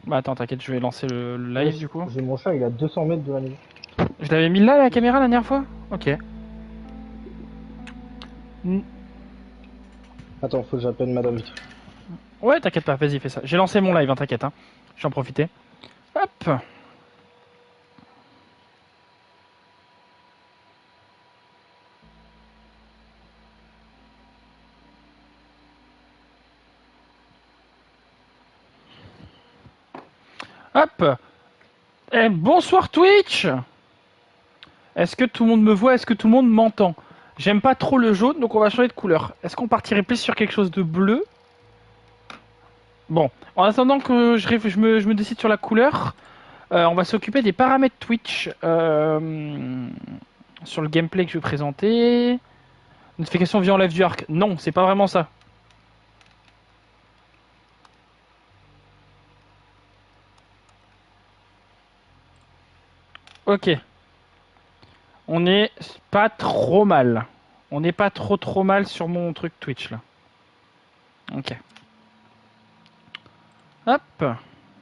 Bah attends, t'inquiète, je vais lancer le live du coup. J'ai mon chat, il est à 200 mètres de la maison. Je l'avais mis là la caméra la dernière fois. Ok. Attends, faut que j'appelle madame vite. Ouais, t'inquiète pas, vas-y, fais ça. J'ai lancé mon live, hein, t'inquiète. Hein. Je vais en profiter. Hop. Hop. Eh, bonsoir Twitch. Est-ce que tout le monde me voit? Est-ce que tout le monde m'entend? J'aime pas trop le jaune, donc on va changer de couleur. Est-ce qu'on partirait plus sur quelque chose de bleu? Bon, en attendant que je me décide sur la couleur, on va s'occuper des paramètres Twitch sur le gameplay que je vais présenter. Notification via en live du arc. Non, c'est pas vraiment ça. Ok. On est pas trop mal. On n'est pas trop mal sur mon truc Twitch là. Ok. Hop.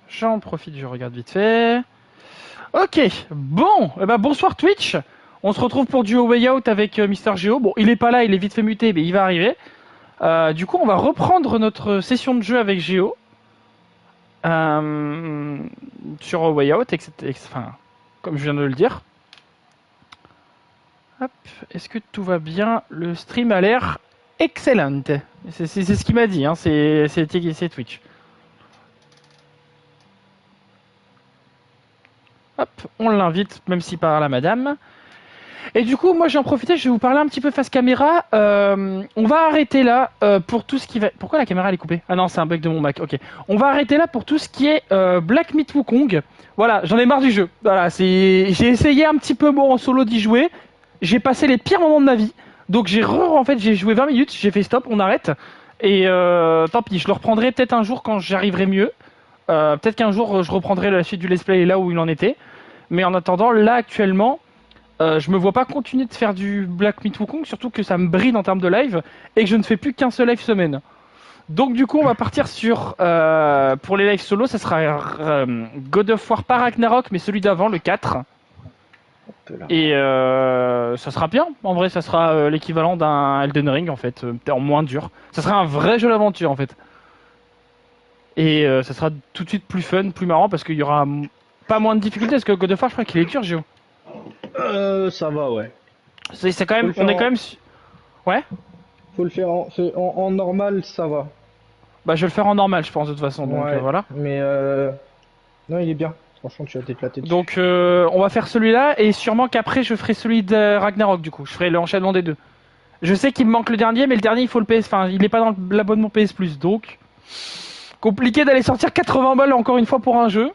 J'en profite, je regarde vite fait. Ok. Bon. Eh ben, bonsoir Twitch. On se retrouve pour du Way Out avec Mister Geo. Bon, il est pas là, il est vite fait muté, mais il va arriver. Du coup, on va reprendre notre session de jeu avec Geo. Euh, sur Way Out, etc. Enfin, comme je viens de le dire. Hop, est-ce que tout va bien? Le stream a l'air excellent. C'est ce qu'il m'a dit, hein. C'est Twitch. Hop, on l'invite, même si par la madame. Et du coup, moi j'en profite, je vais vous parler un petit peu face caméra. On va arrêter là pour tout ce qui va. Pourquoi la caméra elle est coupée? Ah non, c'est un bug de mon Mac. Ok. On va arrêter là pour tout ce qui est Black Myth Wukong. Voilà, j'en ai marre du jeu. Voilà, j'ai essayé un petit peu moi en solo d'y jouer. J'ai passé les pires moments de ma vie. Donc en fait, j'ai joué 20 minutes, j'ai fait stop, on arrête. Et tant pis, je le reprendrai peut-être un jour quand j'arriverai mieux. Peut-être qu'un jour je reprendrai la suite du let's play là où il en était. Mais en attendant, là actuellement, je me vois pas continuer de faire du Black Myth Wukong, surtout que ça me bride en termes de live et que je ne fais plus qu'un seul live semaine. Donc du coup, on va partir sur pour les lives solo, ça sera God of War par Ragnarok, mais celui d'avant, le 4. Et ça sera bien. En vrai, ça sera l'équivalent d'un Elden Ring en fait, en moins dur. Ça sera un vrai jeu d'aventure en fait. Et ça sera tout de suite plus fun, plus marrant parce qu'il y aura pas moins de difficultés. Parce que God of War, je crois qu'il est dur, Géo. Ça va, ouais. C'est quand Faut même, le on faire est quand en, même, ouais. faut le faire en normal, ça va. Bah, je vais le faire en normal, je pense de toute façon. Donc Ouais, voilà. mais non, il est bien. Franchement, tu vas t'éclater dessus. Donc on va faire celui-là et sûrement qu'après je ferai celui de Ragnarok du coup. Je ferai l'enchaînement des deux. Je sais qu'il me manque le dernier, mais le dernier il faut le PS. Enfin, il est pas dans l'abonnement PS Plus, donc compliqué d'aller sortir 80 balles encore une fois pour un jeu.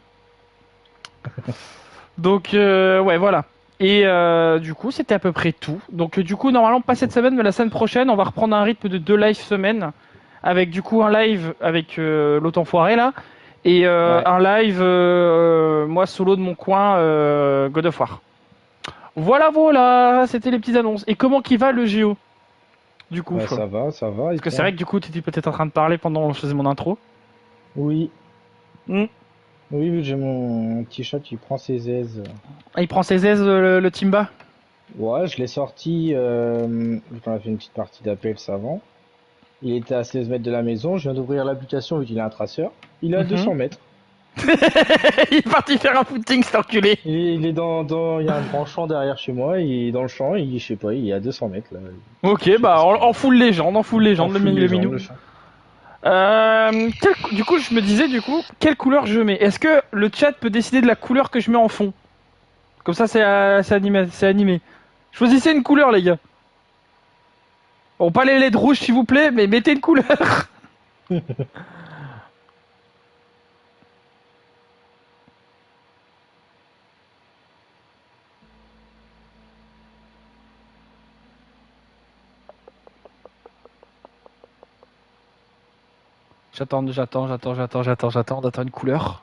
Donc ouais, voilà. Et du coup, c'était à peu près tout. Donc du coup, normalement pas cette semaine, mais la semaine prochaine, on va reprendre un rythme de 2 lives semaine, avec du coup un live avec l'autre enfoiré là, et Ouais, un live moi solo de mon coin God of War. Voilà, voilà, c'était les petites annonces. Et comment qui va le Géo, du coup? bah ça va, et Parce que c'est vrai toi? que du coup, tu étais peut-être en train de parler pendant que je faisais mon intro. Oui, Hmm. oui, oui, j'ai mon petit chat qui prend ses aises. Ah, il prend ses aises, le Timba. Ouais, je l'ai sorti, on a fait une petite partie d'appel avant. Il était à 16 mètres de la maison, je viens d'ouvrir l'application vu qu'il a un traceur. Il est à Mhm. 200 mètres. Il est parti faire un footing, cet enculé. Il est il y a un grand champ derrière chez moi, il est dans le champ, je sais pas, il est à 200 mètres là. Ok, Je sais pas bah ce qu'il en fait. full légende, en full En légende, full le légende minou. le chat. Du coup, je me disais, du coup, quelle couleur je mets? Est-ce que le chat peut décider de la couleur que je mets en fond? Comme ça, c'est animé, c'est animé. Choisissez une couleur, les gars. Bon, pas les LED rouges, s'il vous plaît, mais mettez une couleur. J'attends une couleur.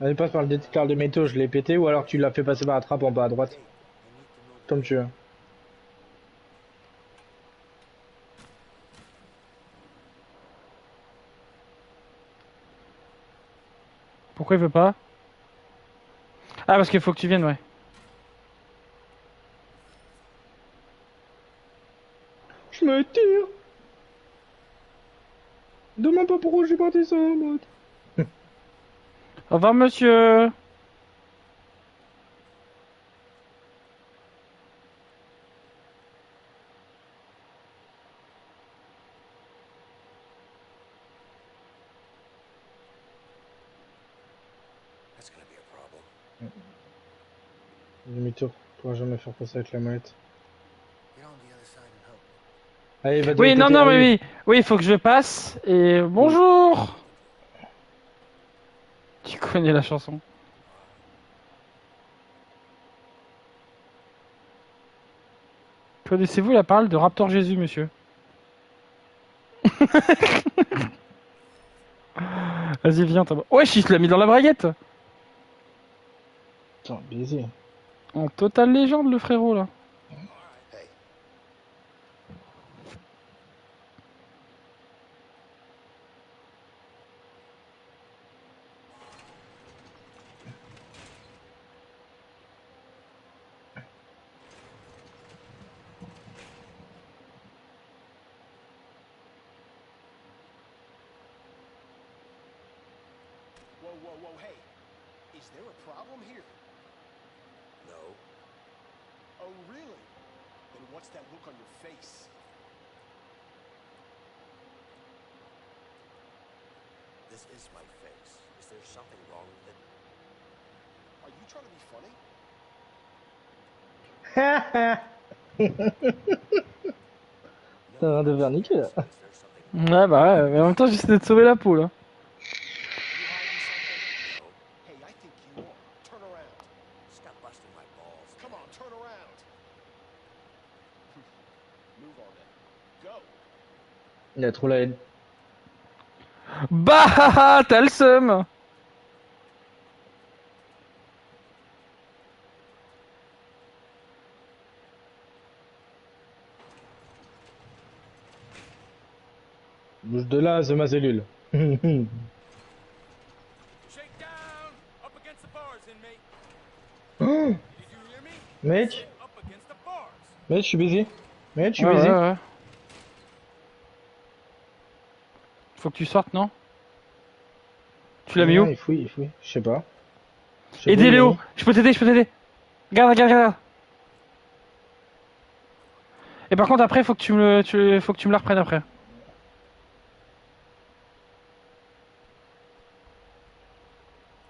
Allez, passe par le détecteur de métaux, je l'ai pété, ou alors tu l'as fait passer par la trappe en bas à droite. Hey, I need to know the Comme tu veux. Pourquoi il veut pas? Ah, parce qu'il faut que tu viennes, ouais. Je me tire. Demande pas pourquoi j'ai parti ça, mode. Au revoir, monsieur. That's gonna be a problem. Demi-tour, tu pourras jamais faire passer avec la manette. Get on the other side and help me. Allez, va Oui, non, péter. non, Ah mais oui. oui. Oui, il faut que je passe. Et bonjour. Tu connais la chanson. Connaissez-vous la parole de Raptor Jésus, monsieur? Vas-y, viens, t'as... Wesh, il se l'a mis dans la braguette. Putain, baiser. En totale légende, le frérot, là. Hey, Whoa, whoa, whoa, hey. Is there a problem here? no. Oh, really? Then what's that look on your face? This is my face. Is there something wrong with it? Are you trying to be funny? T'as rien de faire niquer là. Is there something wrong? Ouais, bah ouais, mais en même temps, j'essaie de sauver la poule. Hein. You hiding something? No. Hey, I think you are. Turn around. Stop busting my balls. Come on, turn around. Move on then. Go. Il a trop la haine. Bah, t'as le seum. Bouge de là, c'est ma cellule. Shake down! Up against the bars, inmate! Oh, Did you hear me? mec, Up against the bars! mec, je suis busy. Mec, je suis Ouais, busy. ouais, ouais. Faut que tu sortes, non? Tu l'as mis où? Il fouille, il fouille. Je sais pas. Je sais pas où Aidez il l'a Léo. mis. Je peux t'aider, je peux t'aider. Regarde, regarde, regarde. Et par contre, après, faut que faut que tu me la reprennes après.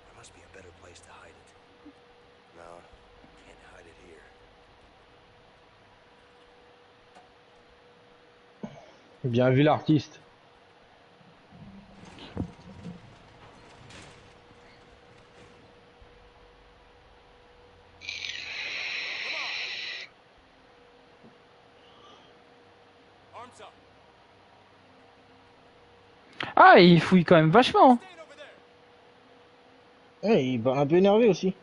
There must be a better place to hide it. No, can't hide it here. Bien vu l'artiste. Arms up! Ah, il fouille quand même vachement. Hein. Stand over there! Il est un peu énervé aussi.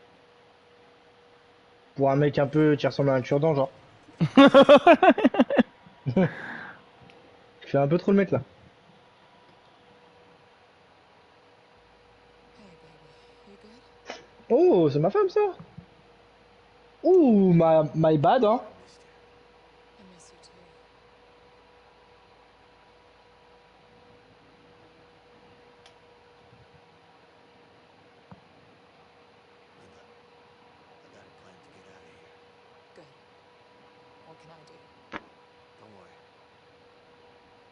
Pour un mec un peu qui ressemble à un cure-dent, genre. Il fait un peu trop le mec là. Hey, baby, you good? Oh, c'est ma femme ça. Ouh, my bad, hein. I miss you too. Linda, I got a plan to get out of here. Good. What can I do? Don't worry.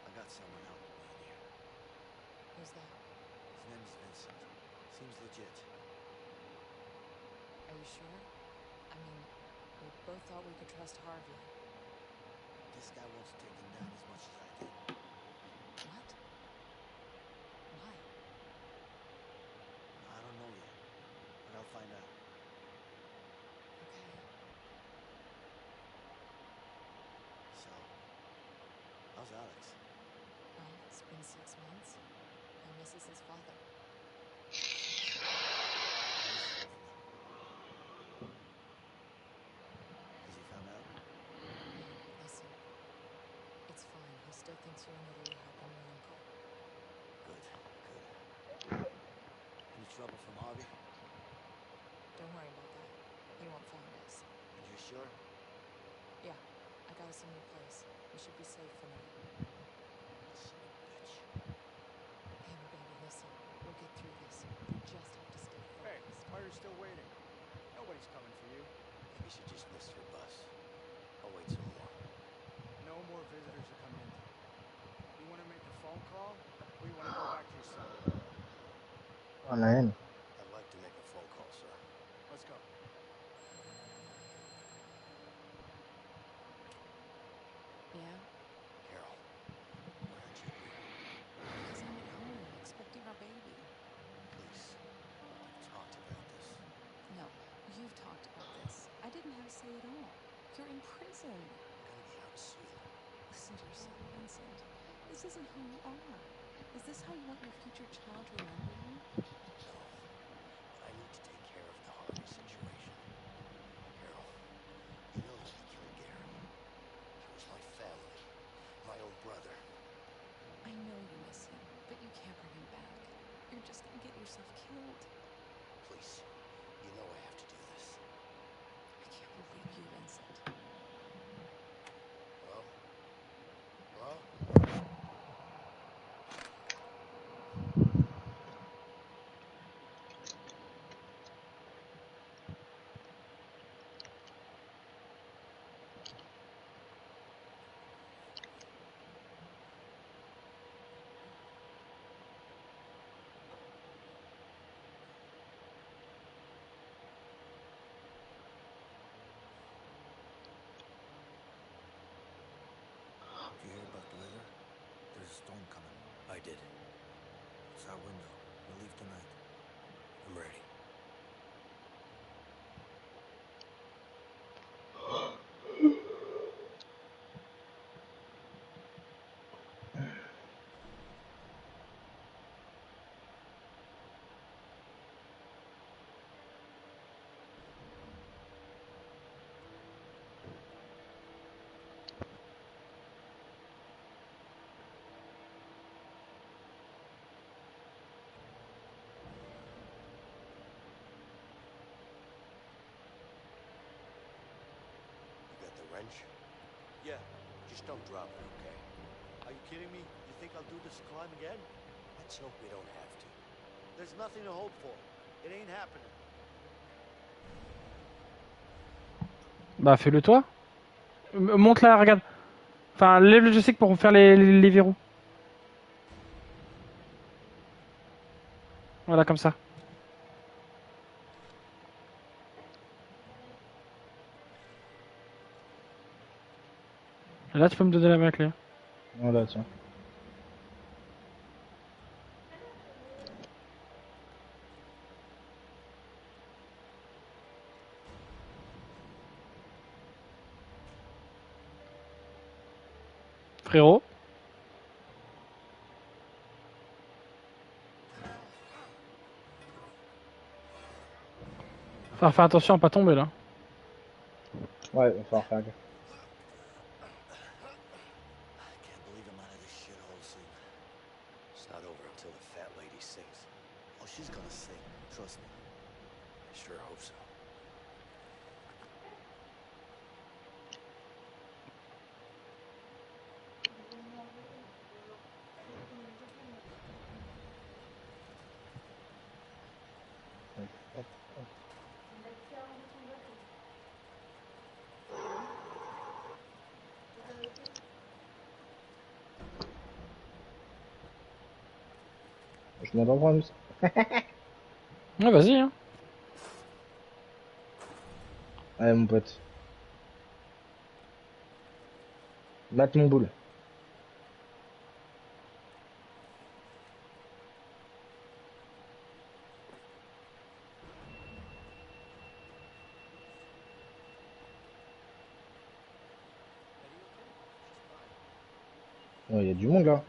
I got someone helping me in here. Who's that? His name's Vincent. Seems legit. Are you sure? I mean, we both thought we could trust Harvey. This guy wants to take him down as much as I did. What? Why? I don't know yet, but I'll find out. Okay. So, how's Alex? Well, it's been 6 months. I miss his father. thinks you're another Ahab and your uncle. Good, good. Any trouble from Harvey? Don't worry about that. He won't find us. And you're sure? Yeah, I got us a new place. We should be safe for now. Son of a bitch. Hannah, baby, listen. We'll get through this. We just have to stay Hey, focused. why are you still waiting? Nobody's coming for you. Maybe she just missed her bus. I'll wait some more. No more visitors are coming in today. You want to make a phone call, or you want to go back to your cell? Oh, la haine. I'd like to make a phone call, sir. Let's go. Yeah? Carol, why aren't you here? Because I'm at home, expecting our baby. Please. We've talked about this. No, you've talked about this. I didn't have a say at all. You're in prison. I'm gonna be out soon. Listen to yourself, Vincent. This isn't who you are. Is this how you want your future child to remember you? No. But I need to take care of the Harvey situation. Carol, you know that I killed Gary. He was my family. My own brother. I know you miss him, but you can't bring him back. You're just gonna get yourself killed. Please. You know I have to do this. I can't believe you, Vincent. Hello? Hello? Did you hear about the weather? There's a storm coming. I did. It's our window. We'll leave tonight. I'm ready. You got the wrench? Yeah. Just don't drop it, okay? Are you kidding me? You think I'll do this climb again? Let's hope we don't have to. There's nothing to hope for. It ain't happening. Bah fais-le toi. Monte là, regarde. Enfin, lève le joystick pour faire les verrous. Voilà, comme ça. Et là, tu peux me donner la main clé. Voilà, tiens. Frérot. Faut faire attention à pas tomber là. Ouais, il va falloir faire gaffe. I can't believe I'm out of this shithole soon. It's not over until the fat lady sings. Oh, she's gonna sing. Trust me. I sure hope so. Je m'en prendre plus. Ouais, vas-y. Hein. Allez, mon pote. Mate mon boule. Ouais, il y a du monde là.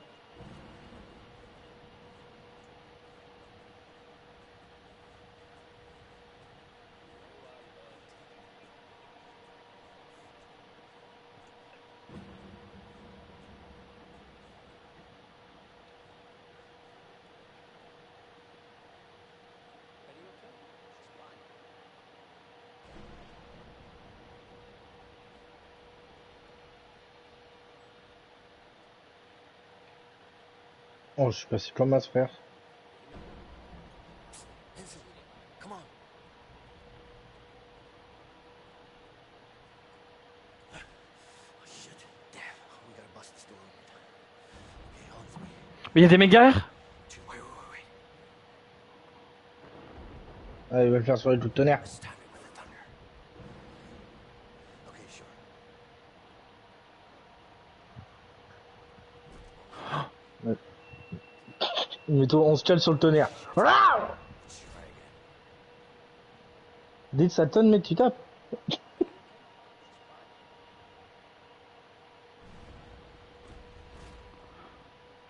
Oh, je suis passé comme un frère. Vincent, come on. Oh, shit. Damn. We gotta bust this door open. Okay, on three. Mais il y a des mecs derrière. Two. Wait. Ah, ils veulent faire soirée tout le tonnerre. Let's time it with the thunder. Okay, sure. Mais on se cale sur le tonnerre. Let's try again. Dès que ça tonne, mec, tu tapes.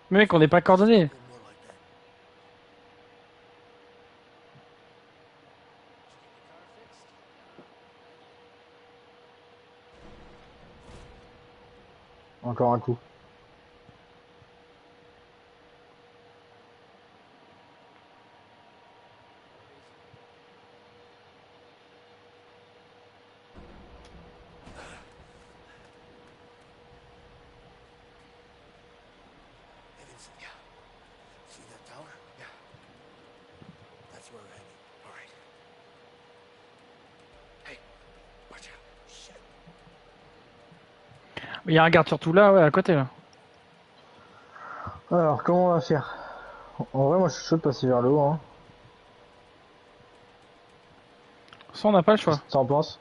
Mais mec, on n'est pas coordonnés. A little more like that. Encore un coup. Hey, Vincent, yeah. See that tower? Yeah. That's where we're heading. All right. Hey, watch out. Shit. Mais il y a un garde surtout là, ouais, à côté là. Alors, comment on va faire? En vrai, moi, je suis chaud de passer vers le haut, hein. Ça, on n'a pas le choix. T'en penses?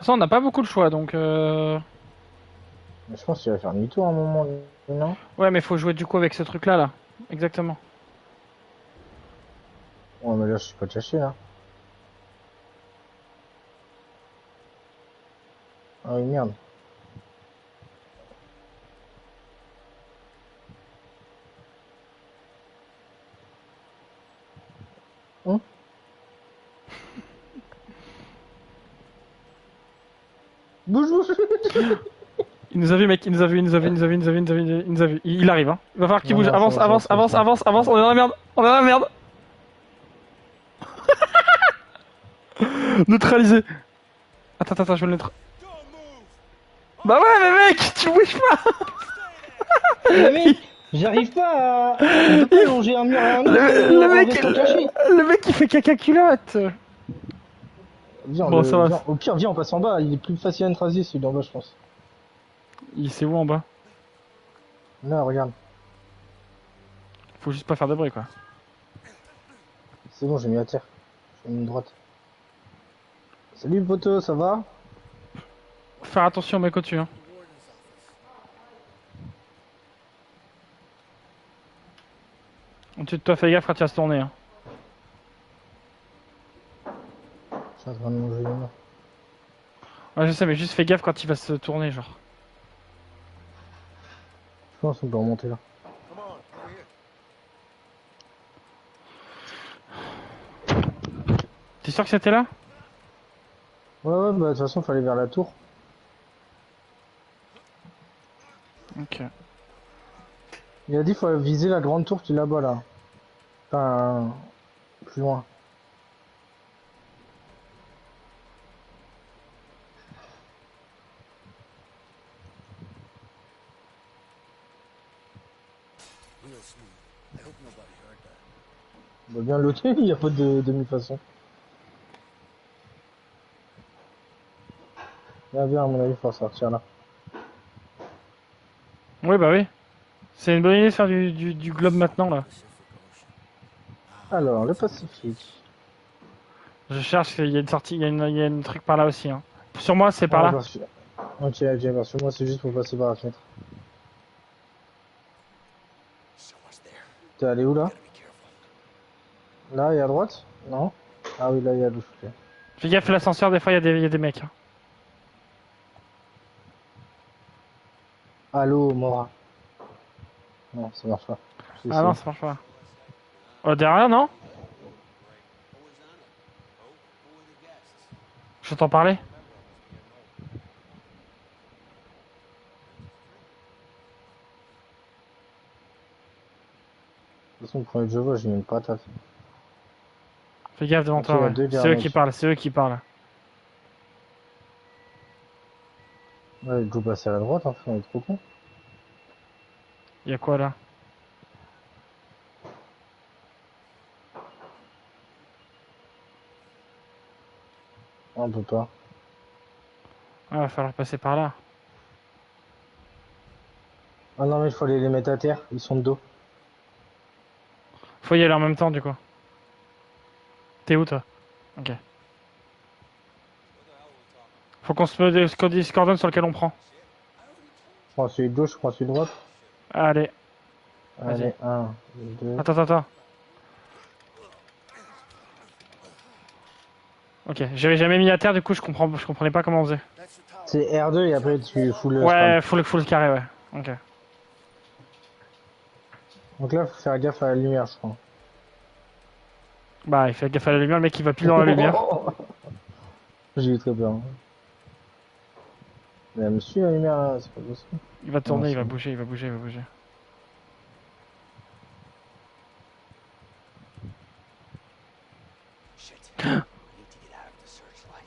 Ça, on n'a pas beaucoup de choix, donc Mais je pense qu'il va faire demi-tour à un moment, lui, non? ouais, mais faut jouer du coup avec ce truc-là, là. Exactement. Ouais, mais là, je suis pas caché, là. Ah oui, merde. Hein? Bouge, bouge. Il nous a vu, mec, il nous a vu. Il arrive, hein. Il va falloir qu'il Non, bouge. non, Avance, c'est bon, avance, c'est bon, avance, c'est bon. avance, avance. On est dans la merde. On est dans la merde. Neutralisé. Attends, je vais le neutraliser. Bah ouais, mais mec, tu bouges pas. Mais mec, j'arrive pas à... On peut pas longer un mur à un autre Le en mec, restant caché. le mec, il fait caca culotte. Viens, Bon, ça va. viens. Au pire, viens, on passe en bas. Il est plus facile à neutraliser, celui d'en bas, je pense. Il sait où en bas? Là, regarde. Faut juste pas faire de bruit, quoi. C'est bon, j'ai mis à terre. J'ai mis une droite. Salut, le poteau, ça va? Faut faire attention, mec, au-dessus, hein. Au-dessus de toi, fais gaffe quand tu vas se tourner, hein. Je suis en train de manger une main. Ouais, je sais, mais juste fais gaffe quand il va se tourner, genre. Je pense qu'on peut remonter là. Come on, over here. T'es sûr que c'était là? Ouais, bah de toute façon, fallait vers la tour. Ok. Il a dit faut viser la grande tour qui est là-bas, là. Enfin, plus loin. Real smooth. I hope nobody heard that. On va bien l'ôter, il n'y a pas de demi-façon. Là, bien, à mon avis, faut sortir là. Oui, bah oui. C'est une bonne idée de faire du globe maintenant, là. Pacific Ocean. Alors, le Pacifique. Je cherche, il y a une sortie, il y a une truc par là aussi, hein. Sur moi, c'est par Ah, là. parce que- Ok, parce que moi, c'est juste pour passer par la fenêtre. Someone's there. T'es allé où là? Gotta be careful. Là et à droite? Non? Ah oui, là, il y a le ok. Fais gaffe, l'ascenseur, des fois, il y a des mecs, hein. Allô, Mora. Non, ça marche pas. Si, Ah si. non, ça marche pas. Oh, derrière, non? J'entends parler. De toute façon, le premier que je vois, j'ai mis une patate. Fais gaffe devant Ok, toi, il y a ouais. deux C'est eux gardes, qui mec. parlent, c'est eux qui parlent. Ouais, il faut passer à la droite, en fait, on est trop con. Il y a quoi là? On peut pas. Ah, va falloir passer par là. Ah non, mais il faut aller les mettre à terre. Ils sont de dos. Faut y aller en même temps, du coup. T'es où, toi? Ok. Faut qu'on se coordonne sur lequel on prend. Je prends celui de gauche, je prends celui de droite. Allez. Vas-y. Allez, 1, 2. Attends. Ok, j'avais jamais mis à terre, du coup je comprenais pas comment on faisait. That's the tower. C'est R2 et après tu fous le Ouais, spam. faut le carré, ouais. Ok. Donc là, faut faire gaffe à la lumière, je crois. Bah, il fait gaffe à la lumière, le mec il va pile dans la lumière. J'ai eu très peur. Hein. Mais elle me suit la lumière là, c'est pas possible. Il va tourner, Non, il va c'est- bouger, il va bouger. Shit. I need to get out of the searchlight.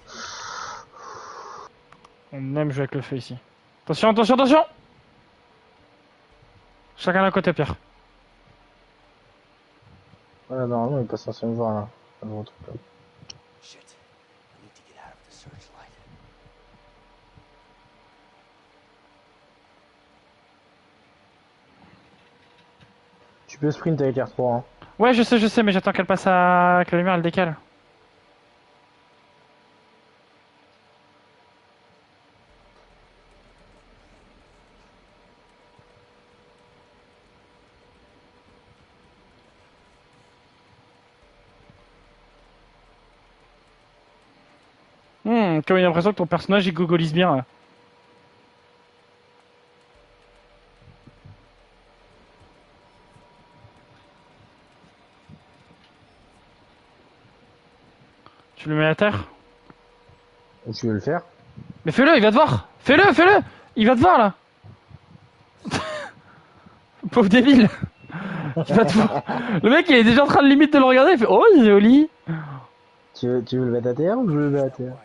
On aime jouer avec le feu ici. Attention! Chacun d'un côté, Pierre. Voilà, normalement, il est pas censé me voir là. Je le retrouve pas. Shit. I need to get out of the searchlight. Tu peux sprint avec R3. Hein. Ouais, je sais, mais j'attends qu'elle passe à... que la lumière elle décale. Comme il a l'impression que ton personnage il gogolise bien là. Tu le mets à terre? Ou tu veux le faire? Mais fais-le, il va te voir! Fais-le! Il va te voir là! Pauvre débile! Il va te voir. Le mec il est déjà en train de limite de le regarder, il fait oh il est joli! Tu veux le mettre à terre ou je veux le mettre à terre? Wire.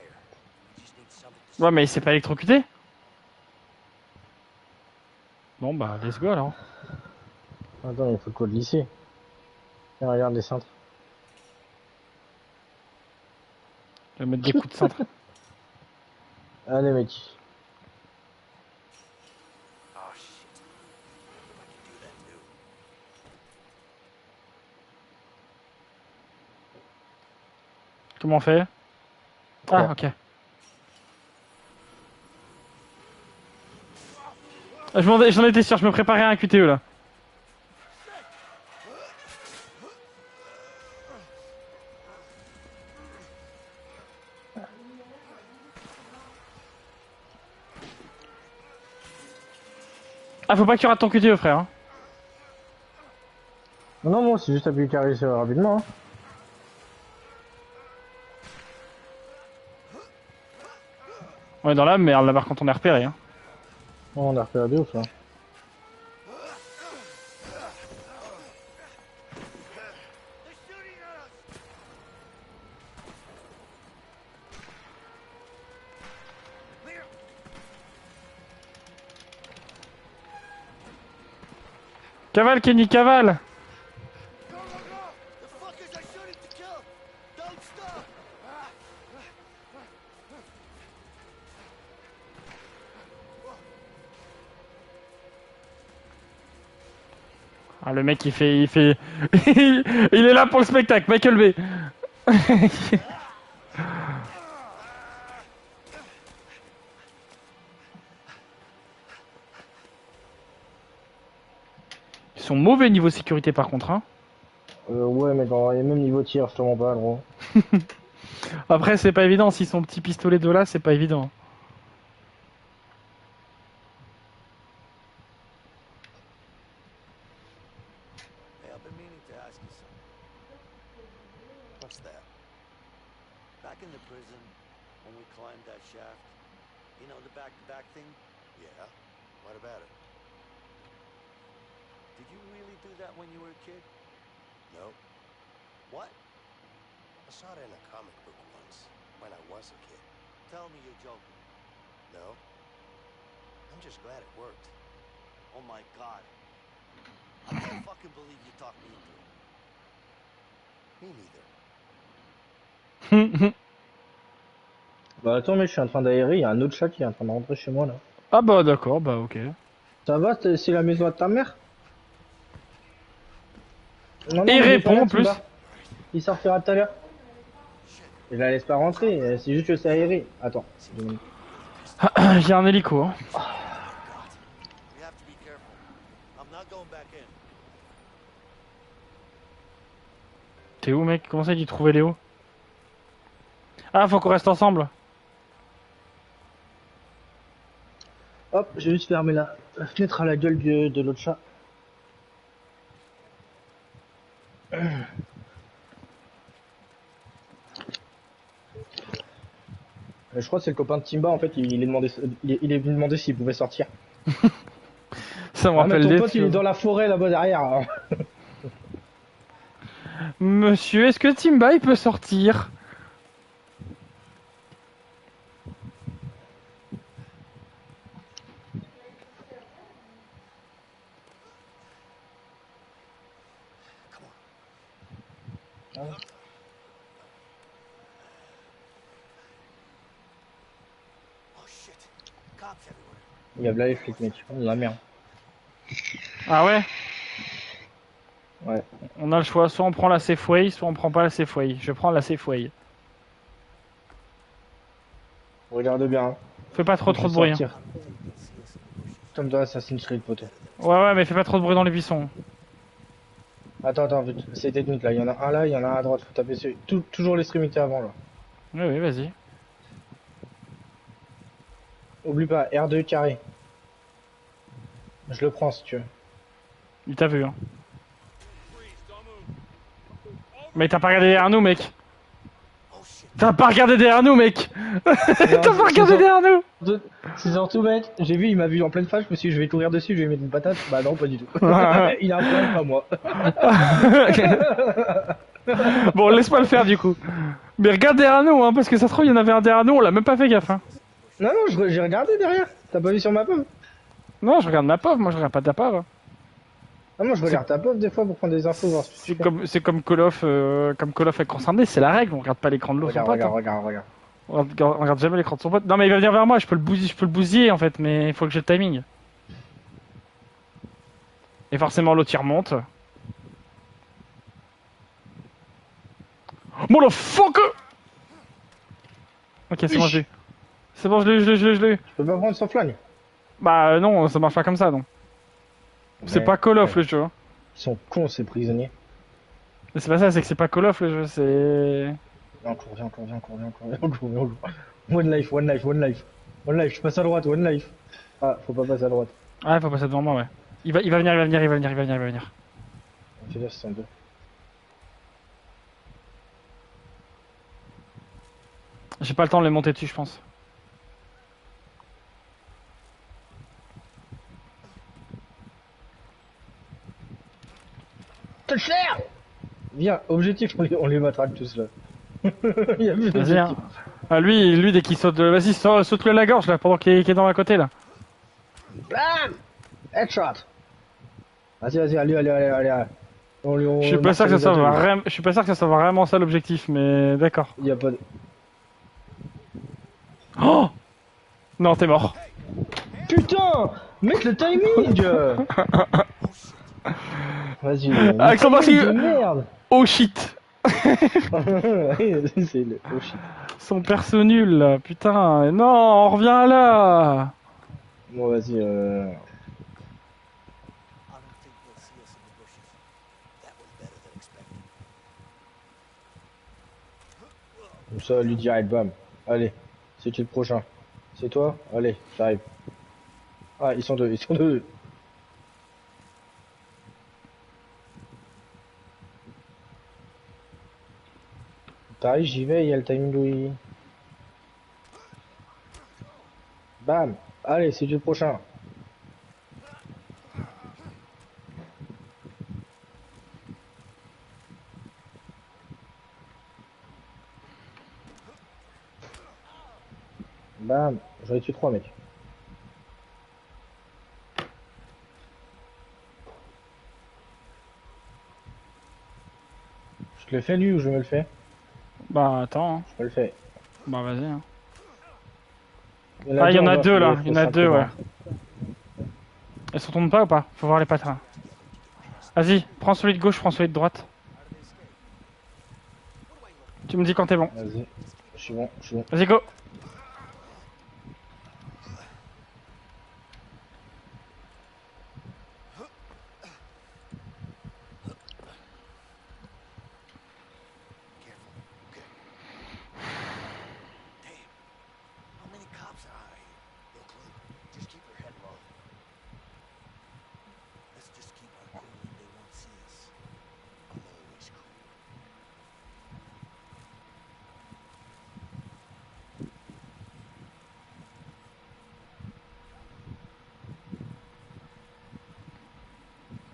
I just need something to Ouais, mais il s'est pas électrocuté? Bon bah, let's go alors. Attends, il faut le code lycée. Tiens, regarde les cintres. Je vais mettre des coups de cintre. Allez, mec. Oh shit. I can do that too. Comment on fait? Ah, ok. J'en étais sûr, je me préparais à un QTE là. Ah, faut pas que tu rates ton QTE, frère. Hein. Non, moi, c'est juste appuyer carré sur rapidement. Hein. On est dans la merde là, par contre, on est repéré. Hein. Oh, on a repéré de ouf là. Cavale, Kenny, cavale! Go! The fuckers are shooting to kill! Don't stop! Ah, le mec, il fait... il est là pour le spectacle, Michael Bay. Ils sont mauvais niveau sécurité par contre. Hein. Ouais, mais dans les mêmes niveaux tir, je te mens pas, gros. Après, c'est pas évident. S'ils sont petits pistolets de là, c'est pas évident. Hey, I've been meaning to ask you something. What's that? Back in the prison, when we climbed that shaft, you know, the back-to-back thing? Yeah. What about it? Did you really do that when you were a kid? No. What? I saw it in a comic book once, when I was a kid. Tell me you're joking. No. I'm just glad it worked. Oh my god. I can't fucking believe you talked me into it. Me neither. Bah attends, mais je suis en train d'aérer, il y a un autre chat qui est en train de rentrer chez moi là. Ah bah d'accord, bah ok. Ça va, c'est la maison de ta mère? Non, Et il mais il est pas répond là, en plus. Timba. Il sortira tout à l'heure. Je la laisse pas rentrer, c'est juste que c'est aéré. Attends. 2 minutes. Il y a un hélico. Hein. We have to be careful. I'm not going back in. T'es où mec? Comment ça il dit trouver Léo? Ah faut qu'on reste ensemble. Hop, j'ai juste fermé la fenêtre à la gueule de l'autre chat. Je crois que c'est le copain de Timba, en fait, il est demandé, il est venu demander s'il pouvait sortir. Ça me Ah, mais rappelle ton des pote, il est trucs. dans la forêt là-bas derrière. Hein. Monsieur, est-ce que Timba il peut sortir? Oh shit. Cops everywhere. Il y a là les flics, mec. Oh, la merde. Ah ouais? Ouais. On a le choix, soit on prend la Safeway, soit on prend pas la Safeway. Je prends la Safeway. Regarde bien. Hein. Fais pas trop de bruit. Hein. Sortir. Comme dans Assassin's Creed, poteau. Ouais mais fais pas trop de bruit dans les buissons. Attends, vite. C'est technique là. Il y en a un là, il y en a un à droite. Faut taper sur... toujours l'extrémité avant là. Oui vas-y. Oublie pas, R2 carré. Je le prends si tu veux. Il t'a vu hein. Mais t'as pas regardé derrière nous mec. T'as pas regardé derrière nous mec. T'as pas regardé derrière nous. C'est surtout mec, j'ai vu, il m'a vu en pleine face, je me suis dit je vais courir dessus, je vais mettre une patate. Bah non, pas du tout. Il a un problème, pas moi. Bon laisse-moi le faire du coup. Mais regarde derrière nous hein, parce que ça se trouve il y en avait un derrière nous, on l'a même pas fait gaffe hein. Non, j'ai regardé derrière. T'as pas vu sur ma pomme? Non je regarde ma pauvre, moi je regarde pas ta pauvre. Ah, moi je regarde ta pomme des fois pour prendre des infos, voir ce que tu fais. C'est comme Call of est concerné, c'est la règle, on regarde pas l'écran de l'autre son pote. Regarde. On regarde jamais l'écran de son pote. Non mais il va venir vers moi, je peux le bousiller en fait, mais il faut que j'ai le timing. Et forcément l'autre il remonte. Motherfucker! Ok c'est bon je l'ai eu. C'est bon je l'ai eu. Je peux pas prendre son flingue. Bah non, ça marche pas comme ça non. C'est Ouais, pas Call of ouais. le jeu. Hein. Ils sont cons ces prisonniers. Mais c'est pas ça, c'est que c'est pas Call of le jeu, c'est... Viens. One life. One life, je passe à droite, one life. Ah, faut pas passer à droite. Ah faut passer devant moi ouais. Il va venir. C'est là, c'est en deux. J'ai pas le temps de les monter dessus je pense. Te le faire! Viens, objectif, on les matraque tous là. Il y a plus Vas-y hein. d'objectif. Ah, lui dès qu'il saute, vas-y saute-le la gorge là pendant qu'il est dans la côté là. Bam! Headshot! Vas-y, allez. Je suis pas sûr que ça soit vraiment ça l'objectif, mais d'accord. Il y a pas de... Oh non, t'es mort. Putain! Mec, le timing! Vas-y. Accent le timing particulier. de merde! Oh shit. C'est le... Oh shit. Son perso nul là, putain. Non, on revient là. Bon, vas-y, I don't think they'll see us in the bushes. That was better than expected. Comme ça, lui direct, bam. Allez, c'est qui le prochain? C'est toi? Allez, j'arrive. Ah, ils sont deux. Pareil, j'y vais, il y a le timing où il... Bam! Allez, c'est qui le prochain? Bam! J'en ai tué 3, mec. Je te le fais lui ou je me le fais? Bah attends, hein. Je me le fais. Bah vas-y. Hein. Ah, il y en a on deux là, faut il y en a deux, simplement. ouais. Elles se tournent pas ou pas? Faut voir les patins. Vas-y, prends celui de gauche, prends celui de droite. Tu me dis quand t'es bon. Vas-y, je suis bon, je suis bon. Vas-y, go! Careful. Okay. Damn. How many cops are out here? No clue. Just keep your head low. Let's just keep our cool and they won't see us. I'm always cool.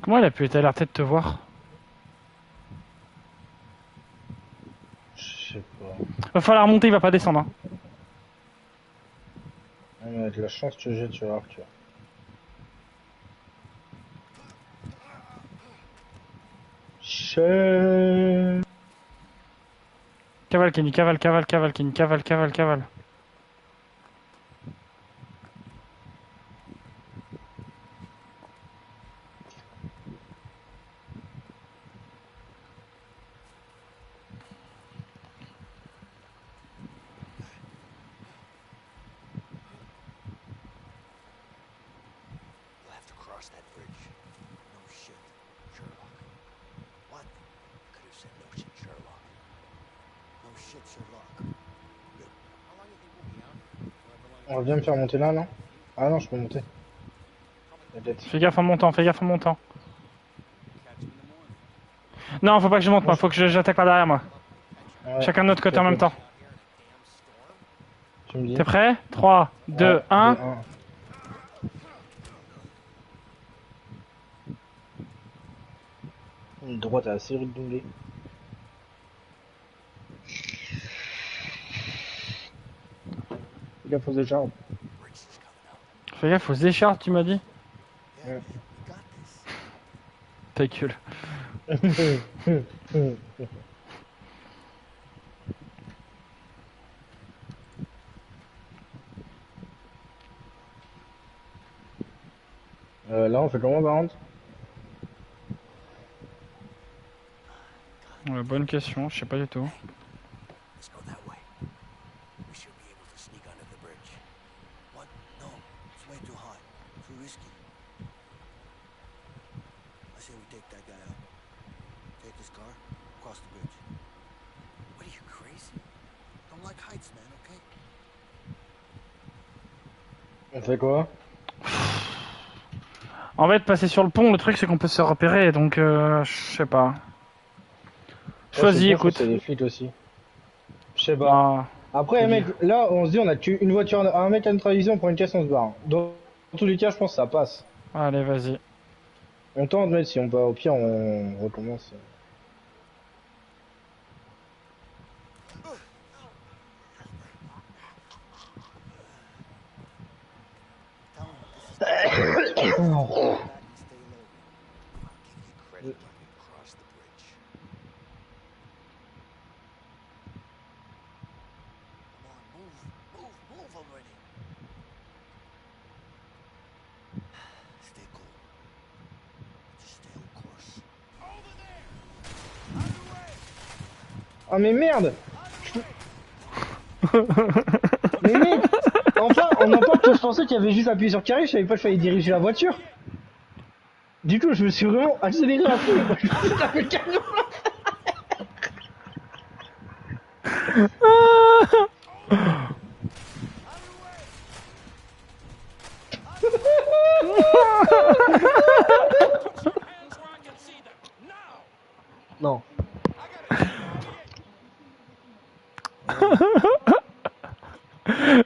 Comment elle a pu être à l'air tête de te voir? Je sais pas. Va falloir monter, il va pas descendre. Hein. Ah, mais avec la chance que j'ai, tu vas voir que tu vois. Chut. Cavale, Kenny, cavale, cavale, cavale, Kenny, cavale, cavale, cavale. You'll have to cross that bridge. No shit, Sherlock. What? Could have said no shit, Sherlock. No shit, Sherlock. How long you think we'll be out here? However long On va bien me faire monter là, non? Ah non, je peux monter. Peut-être. Fais gaffe en montant, fais gaffe en montant. it catch him in the morning. Non, faut pas que je monte, moi, faut que j'attaque par derrière, moi. Ouais. Chacun de notre côté en même temps. Tu me dis. T'es prêt? 3, 2, Ouais, 1. deux, un. Une droite à assez redondée. Il a posé charme. Bridge is coming up. Fais gaffe aux écharpes, tu m'as dit? Yeah, Yeah. we got this. Ta gueule. Là, on fait comment par contre? Ouais, bonne question, je sais pas du tout. Let's go that way. We should be able to sneak under the bridge. What? No, it's way too hot. Too risky. I say we take that guy out. Take his car, cross the bridge. What are you, crazy? Don't like heights, man, okay? On fait quoi? En fait, passer sur le pont, le truc c'est qu'on peut se repérer, donc je sais pas. Choisis, Ouais, écoute. c'est les flics aussi. Je sais pas. Ah, Après, mec, là, on se dit, on a qu'une voiture, un mec à notre avis, on prend une caisse, on se barre. Dans tous les cas, je pense que ça passe. allez, vas-y. On tente, mais si on va au pire, on recommence. Tell him this is back and stay low. I'll give you credit when we cross the bridge. Come on, move already. Stay cool. Just stay on course. Ah, mais merde! Mais mec! Enfin, on entend que je pensais qu'il y avait juste appuyé sur carré, je savais pas qu'il fallait diriger la voiture. Du coup, je me suis vraiment accéléré un peu. Je pensais que t'avais le camion. Non.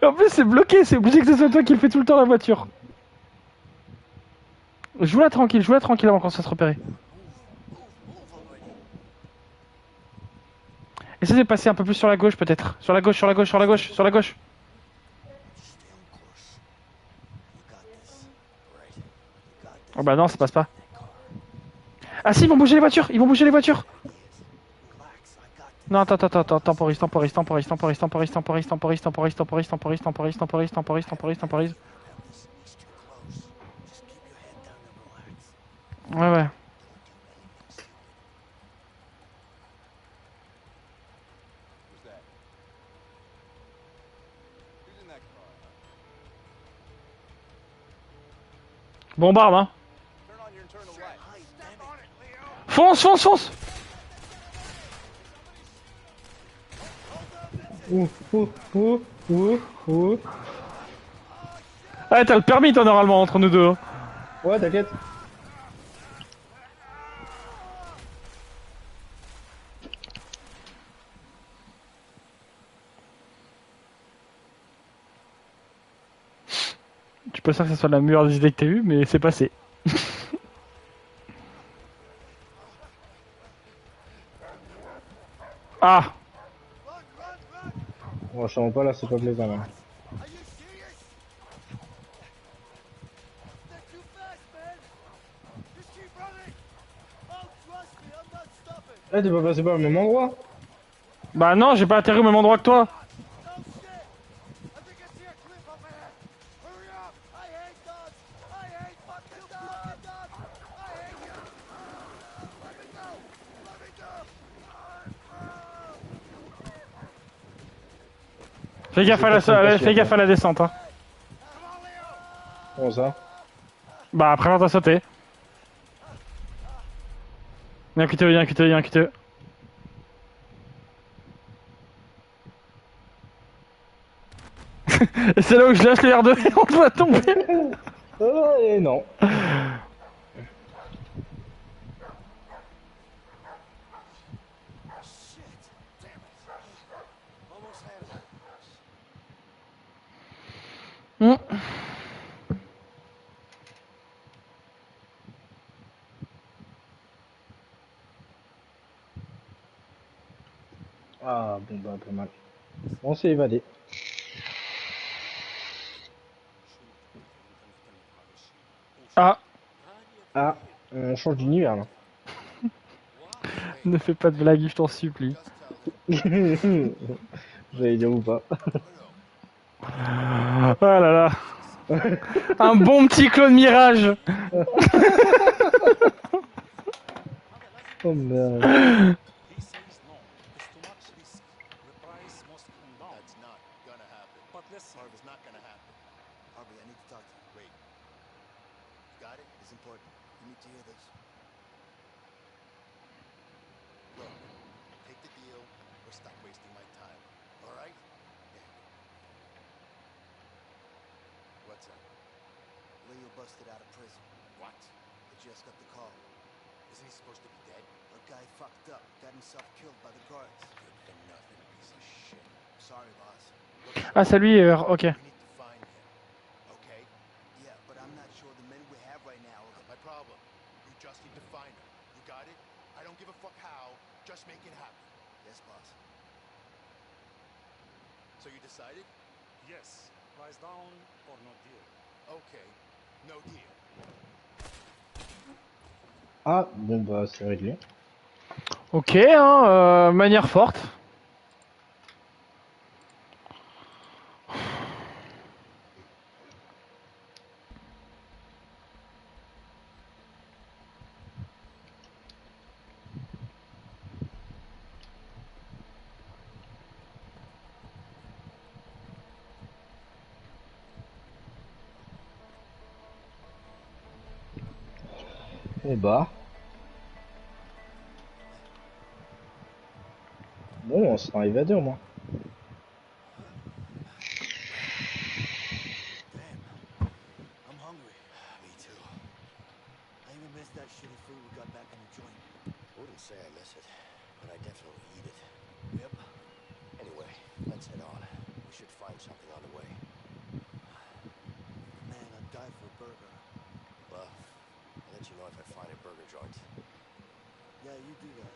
En plus, c'est bloqué, c'est obligé que ce soit toi qui le fais tout le temps la voiture. Joue-la tranquille avant qu'on se fasse repérer. Essaye de passer un peu plus sur la gauche peut-être. Sur la gauche. Just stay on course. You got this. Right. You got this. Oh bah non, ça passe pas. That car. Ah si, ils vont bouger les voitures. Yes. Relax. I got this. Non, attends, temporise. He's too close. Just keep your head down and relax. Ouais, ouais. Don't do anything stupid. Who's that? Who's in that car? Bombarde, hein. Turn on your internal light. Step on it, Leo. Fonce. Ouh, ouh, ouh, ouh, ouh. Ah, t'as le permis, toi, normalement, entre nous deux. Hein. Ouais, t'inquiète. Je suis pas sûr que ce soit la meilleure des idées que t'as eues, mais c'est passé. Ah. Bon, je pas là, c'est pas plaisant là. Are you serious? They're too fast, man. Just keep running. Oh, trust me, I'm not stopping. Eh, t'es pas passé par le même endroit? Bah non, j'ai pas atterri au même endroit que toi. Oh shit! I think I see a cliff up ahead. Hurry up! I hate dogs. I hate fucking dogs. I hate you. Let me go. Let me go. Fais gaffe à la descente. Hein. Come on, Leo. Comment ça? Bah après, on t'a sauté. Viens, quitte. Et c'est là où je lâche le R2 et on va tomber. Et non. Shit! Damn it! Almost had it. Ah, bon, bah, pas mal. On s'est évadé. Ah, Ah, on change d'univers là. ne fais pas de blagues, je t'en supplie. J'allais dire ou pas. Ah là là. Un bon petit Claude Mirage. Oh merde. He says no. It's too much risk. The price must come down. That's not gonna happen. But listen, Harvey, it's not gonna happen. Harvey, I need to talk to you. Wait. Got it? It's important. You need to hear this. Look, take the deal or stop wasting my time. All right? What's up? Leo busted out of prison. What? I just got the call. Isn't he supposed to be dead? A guy fucked up, got himself killed by the guards. Good for nothing piece of shit. Sorry, boss. Ah, c'est lui, ok. We need to find him. Okay? Yeah, but I'm not sure the men we have right now are Not my problem. You just need to find him. You got it? I don't give a fuck how. Just make it happen. Yes, boss. So you decided? yes, price down or no deal. Okay. No deal. Ah, bon bah c'est réglé. Ok, hein, manière forte. Et bah. Bon, on sera évadé au moins. Damn. I'm hungry. Me too. I even missed that shitty food we got back in the joint. Wouldn't say I miss it, but I definitely eat it. Yep. Anyway, let's head on. We should find something on the way. Man, I'd die for a burger. Well, I'll let you know if I find a burger joint. Yeah, you do that.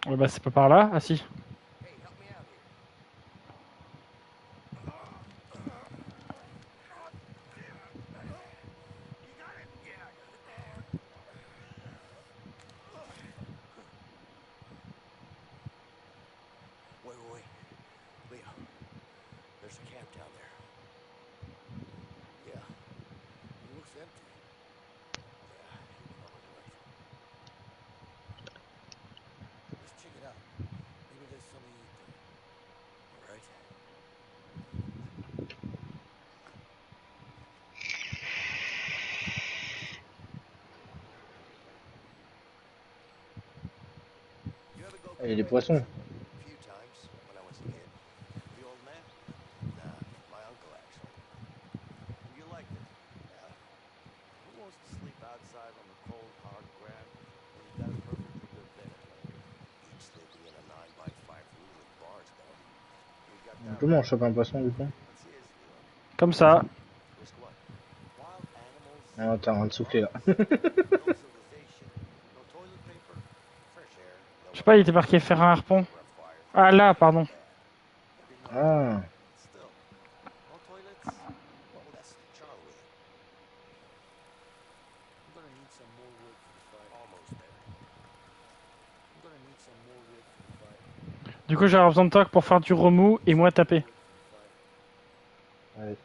Ouais, bah c'est pas par là. Ah si. Hey, help me out here. You got it? Yeah, I got it. Wait. Leo, there's a camp down there. Yeah. It looks empty. Yeah, you're probably right. Let's check it out. Maybe there's something to eat there. All right. You ever go Ah, il y a des camping? poissons. A few times when I was a kid. The old man? Nah, my uncle actually. And you liked it? Yeah. Who wants to sleep outside on the cold, hard ground when you got a perfectly good bed at home? Beach sleeping in a 9x5 room with bars though. We got down Comment on there. chope un poisson du coup? What's his, Leo? Comme ça. Risk what? Wild animals, Ah, t'es en train de souffler là. no civilization, no toilet paper, fresh air, no Je sais pas, il était electricity, marqué faire un harpon. rough fire. Ah là, pardon. Bad. Maybe not Ah, still. No toilets? Well, that's the charm with it. I'm gonna need some more wood for the fire. Almost there. I'm gonna need some more wood for the fire. Du coup, j'aurai besoin de toi pour faire du remous et moi taper. allez.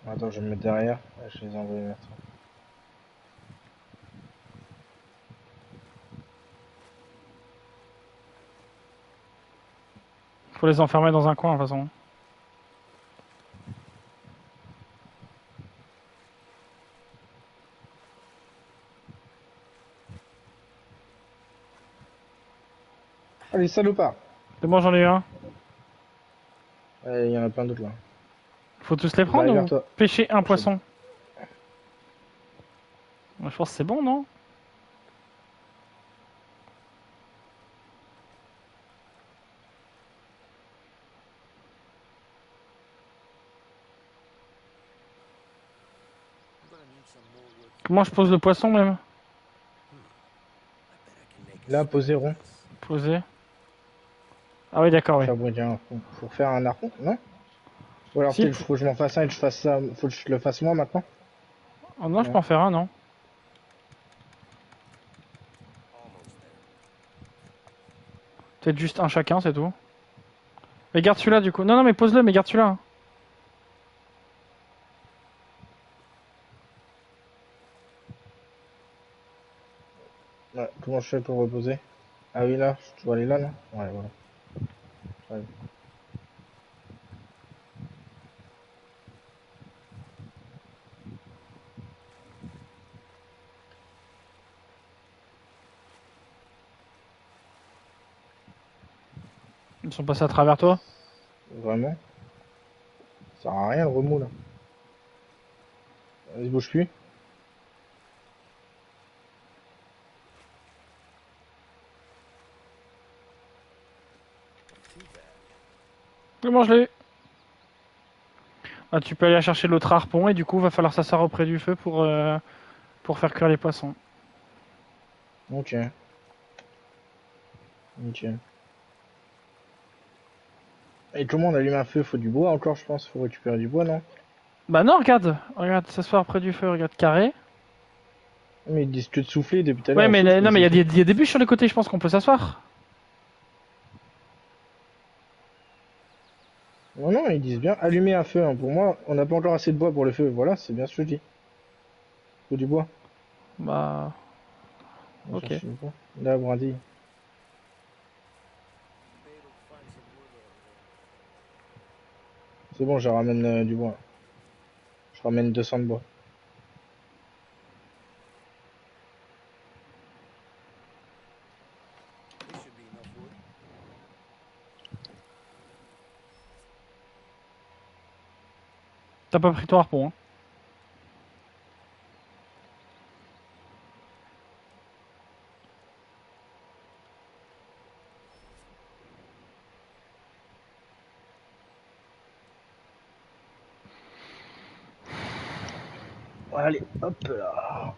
Attends, je vais me mettre derrière. Je les ai envoyés vers toi. Faut les enfermer dans un coin de toute façon. Allez, salopards! De moi, j'en ai eu un. Il y en a plein d'autres là. Faut tous les Bah, prendre vers ou toi. pêcher un poisson? Moi, je pense que c'est bon, non? I'm gonna need some more wood. Comment je pose le poisson même? I bet I can make a Là, spell posez with rond. this. Poser. Ah oui, d'accord, oui. Faire brûler un harpon. Pour faire un harpon, non? Ou alors Si, peut-être faut que je m'en fasse un et que je fasse ça. Faut que je le fasse moi maintenant? Oh non, je Ouais. peux en faire un, non? Almost there. Peut-être juste un chacun, c'est tout. Mais garde celui-là du coup. Non, non, mais pose-le, mais garde celui-là. Hein. Ouais, comment je fais pour reposer? Ah oui, là, je dois aller là, non? Ouais, voilà. Ouais. Ils sont passés à travers toi. Vraiment? Ça sert à rien le remous là. Vas-y, bouge plus. Comment je l'ai? Ah, tu peux aller chercher l'autre harpon et du coup, va falloir s'asseoir auprès du feu pour faire cuire les poissons. Ok. Ok. Et comment on allume un feu? Faut du bois encore, je pense. Faut récupérer du bois, non? Bah non, regarde. Regarde, s'asseoir auprès du feu, regarde, carré. Mais ils disent que de souffler depuis tout à l'heure. Ouais, mais on souffle, non, mais il y a c'est des, il y a des bûches sur les côtés, je pense qu'on peut s'asseoir. tout. Non, non, ils disent bien allumer un feu. Hein. Pour moi, on n'a pas encore assez de bois pour le feu. Voilà, c'est bien ce que je dis. Faut du bois. Bah. On va Ok. chercher du bois. Là, brindille. Be able to find some wood over there. C'est bon, je ramène du bois. Je ramène 200 de bois. This should be enough wood. T'as pas pris ton harpon, hein. Allez, hop là.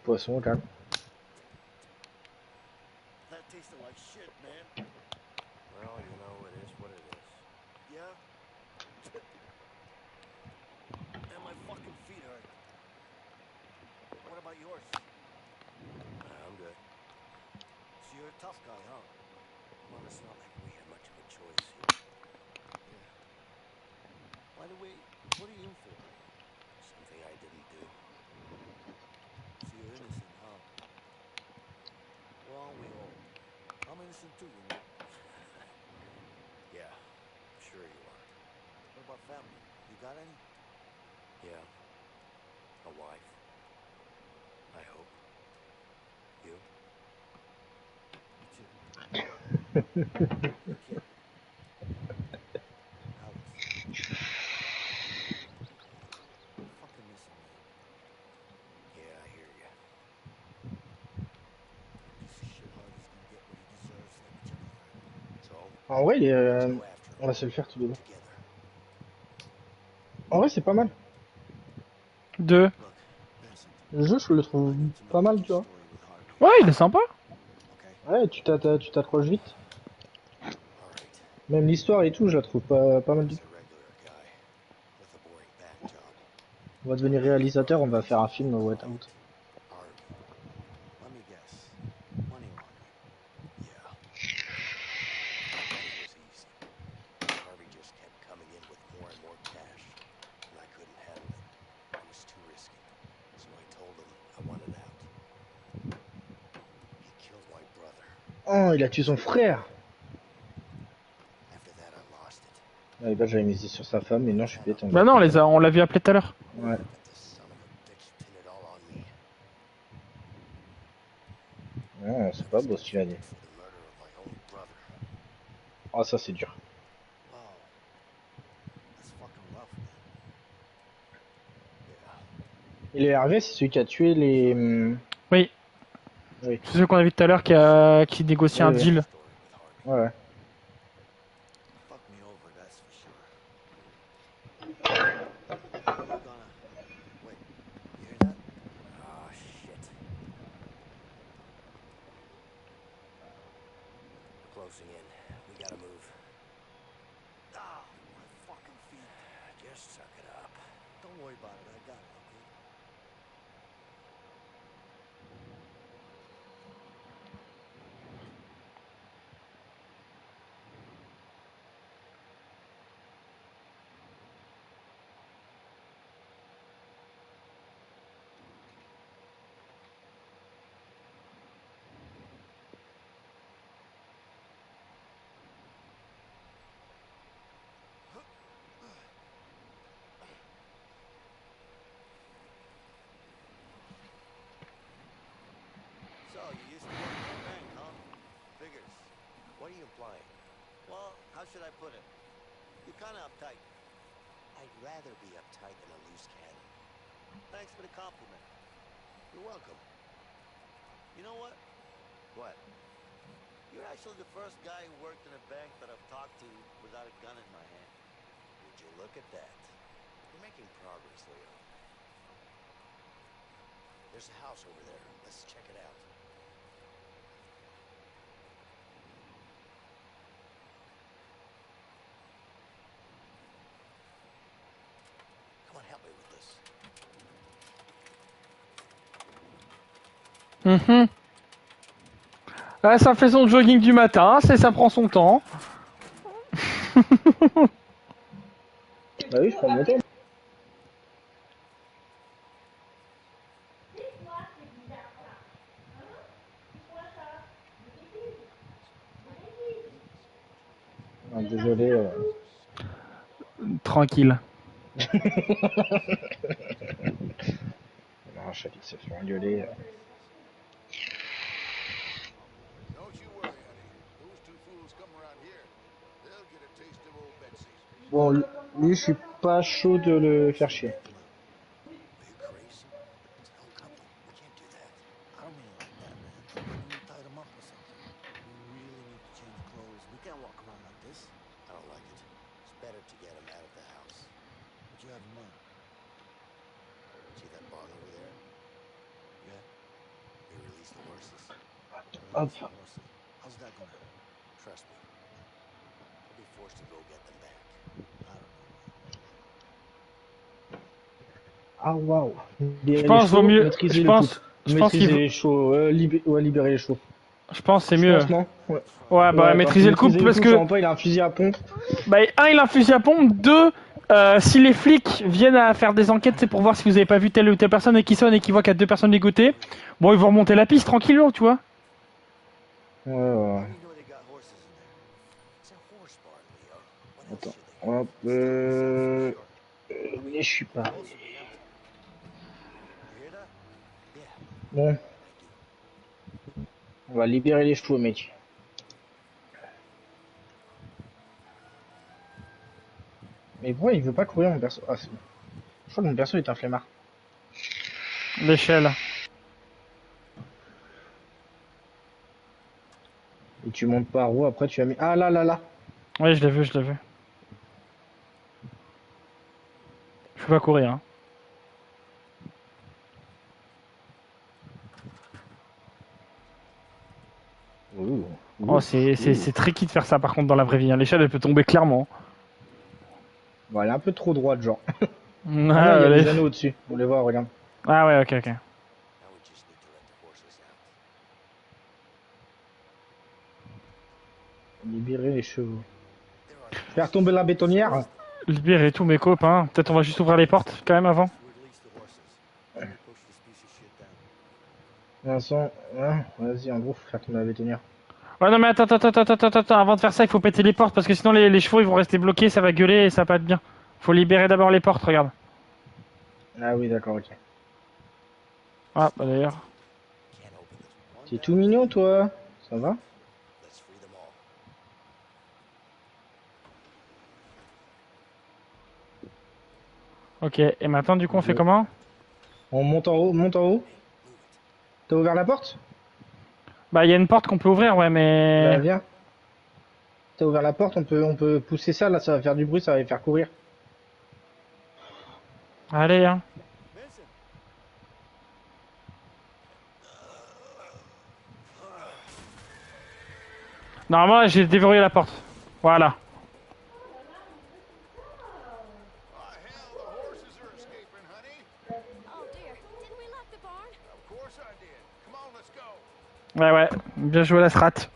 poisson au calme. That tasted like shit, man. Well, you know, it is what it is. Yeah? And my fucking feet hurt. What about yours? I'm good. So you're a tough guy, huh? Well, it's not like we had much of a choice here. Yeah. By the way, what are you in for? Something I didn't do. So you're innocent, huh? Well, aren't we all? I'm innocent too, you know. Yeah, sure you are. What about family? You got any? Yeah. A wife. I hope. You? Me too. A kid. Alice. I fucking miss her, man. Yeah, I hear you. That piece of shit Hardy's gonna get what he deserves, like we took her. So, En vrai, let's go after on him. va se le faire tous les deux. Together. En vrai, c'est pas mal. 2. Look, Vincent, Le jeu, je le trouve I need to know pas mal, your tu vois. story with Harvey. Ouais, il est sympa. Okay? Ouais, tu t'accroches vite. All right. Même l'histoire et tout, je la trouve pas mal du He's tout. a regular guy with a boring back job. On va devenir réalisateur, on va faire un film White Out. Harvey. Let me guess. Money laundering. Yeah. Money was easy. Harvey just kept coming in with more and more cash, and I couldn't handle it. It was too risky. So I told him I wanted out. He killed my brother. Oh, il a tué son frère. After that, I lost it. Ouais, bah j'avais misé sur sa femme, mais non, je suis bête. Bah non, on l'a vu appeler tout à l'heure. Ouais. But this son of a bitch pinned it all on me. Non, c'est pas beau ce que tu as dit. For the murder of my own brother. Oh, ça c'est dur. Wow. That's fucking rough, man. Yeah. Et le Hervé, c'est celui qui a tué les. Oui. Oui. C'est celui qu'on a vu tout à l'heure qui négocie un Oui, oui. deal. Story with Harvey. Ouais, ouais. Fuck me over, that's for sure. We're gonna... Wait, you hear that? Ah, shit. We're closing in. We gotta move. Ah, my fucking feet. Just suck it up. Don't worry about it, I got it, okay? So, you used to work in a bank, huh? Figures. What are you implying? Well, how should I put it? You're kinda uptight. I'd rather be uptight than a loose cannon. Thanks for the compliment. You're welcome. You know what? What? You're actually the first guy who worked in a bank that I've talked to without a gun in my hand. Would you look at that? We're making progress, Leo. There's a house over there. Let's check it out. Come on, help me with this. Ah, ça fait son jogging du matin, ça prend son temps. Bah oui, je prends mon temps. Ah, désolé. Tranquille. Non, Chalit se fait engueuler. Don't you worry, honey. Those two fools come around here. They'll get a taste of old Betsy. Bon, lui, je suis pas chaud de le faire chier. Are you crazy? It's an old couple. We can't do that. I don't mean it like that, man. Maybe we tied him up or something. We really need to change clothes. We can't walk around like this. I don't like it. It's better to get him out of the house. What you have in mind? See that barn over there? Yeah? release the horses. Hop. Horses. How's that gonna hurt? Trust me. I'll be forced to go get them back. I don't know. Ah waouh. Je pense vaut mieux. Je pense Maîtriser qu'il les chevaux. Libérer les chevaux. je pense c'est Je mieux. pense, non ouais. Ouais, bah maîtriser le couple parce que Pas, il a un fusil à pompe. bah un il a un fusil à pompe, deux si les flics viennent à faire des enquêtes, c'est pour voir si vous avez pas vu telle ou telle personne et qui sonne et qui voit qu'il y a deux personnes ligotées. Bon, ils vont remonter la piste tranquillement, tu vois. Ouais. How do you know they got horses in there? It's a horse barn, Leo. What else Attends. should they have? Hop. Mais je suis pas. You hear that? Yeah, Bon. I do. On va libérer les chevaux, mec. Mais pourquoi il veut pas courir mon perso? Ah, c'est bon. Je crois que mon perso est un flemmard. L'échelle. Et tu montes par où après tu as mis. Ah là. Oui, je l'ai vu. Je peux pas courir. Hein. Ouh. Oh, c'est tricky de faire ça par contre dans la vraie vie. Hein. L'échelle elle peut tomber clairement. Bon, elle est un peu trop droite, genre. Ah, Il y a les- des anneaux au-dessus. On les voit, regarde. ah ouais, ok. Now we just need to let the horses out. Libérer les chevaux. Faire tomber la bétonnière. Libérer tous mes copains. Peut-être on va juste ouvrir les portes quand même avant. We release the horses. Push this piece of shit down. Vincent, hein, vas-y, en gros, faut faire tomber la bétonnière. Ouais, non, mais attends. Avant de faire ça, il faut péter les portes parce que sinon les chevaux ils vont rester bloqués, ça va gueuler et ça va pas être bien. Faut libérer d'abord les portes, regarde. Ah oui, d'accord, ok. Ah, bah d'ailleurs. Can't open this one. T'es tout mignon, toi. Ça va? Let's free them all. Ok, et maintenant du coup on fait comment? On monte en haut, T'as ouvert la porte? Bah il y a une porte qu'on peut ouvrir, ouais, Bah, mais... viens. T'as ouvert la porte, on peut pousser ça, là, ça va faire du bruit, ça va les faire courir. Allez, hein. Vincent! Normalement j'ai déverrouillé la porte. Voilà. Oh, hell, the horses are escaping, honey. Oh dear, didn't we lock the barn? Of course I did. Come on, let's go. Ouais, bien joué la strat.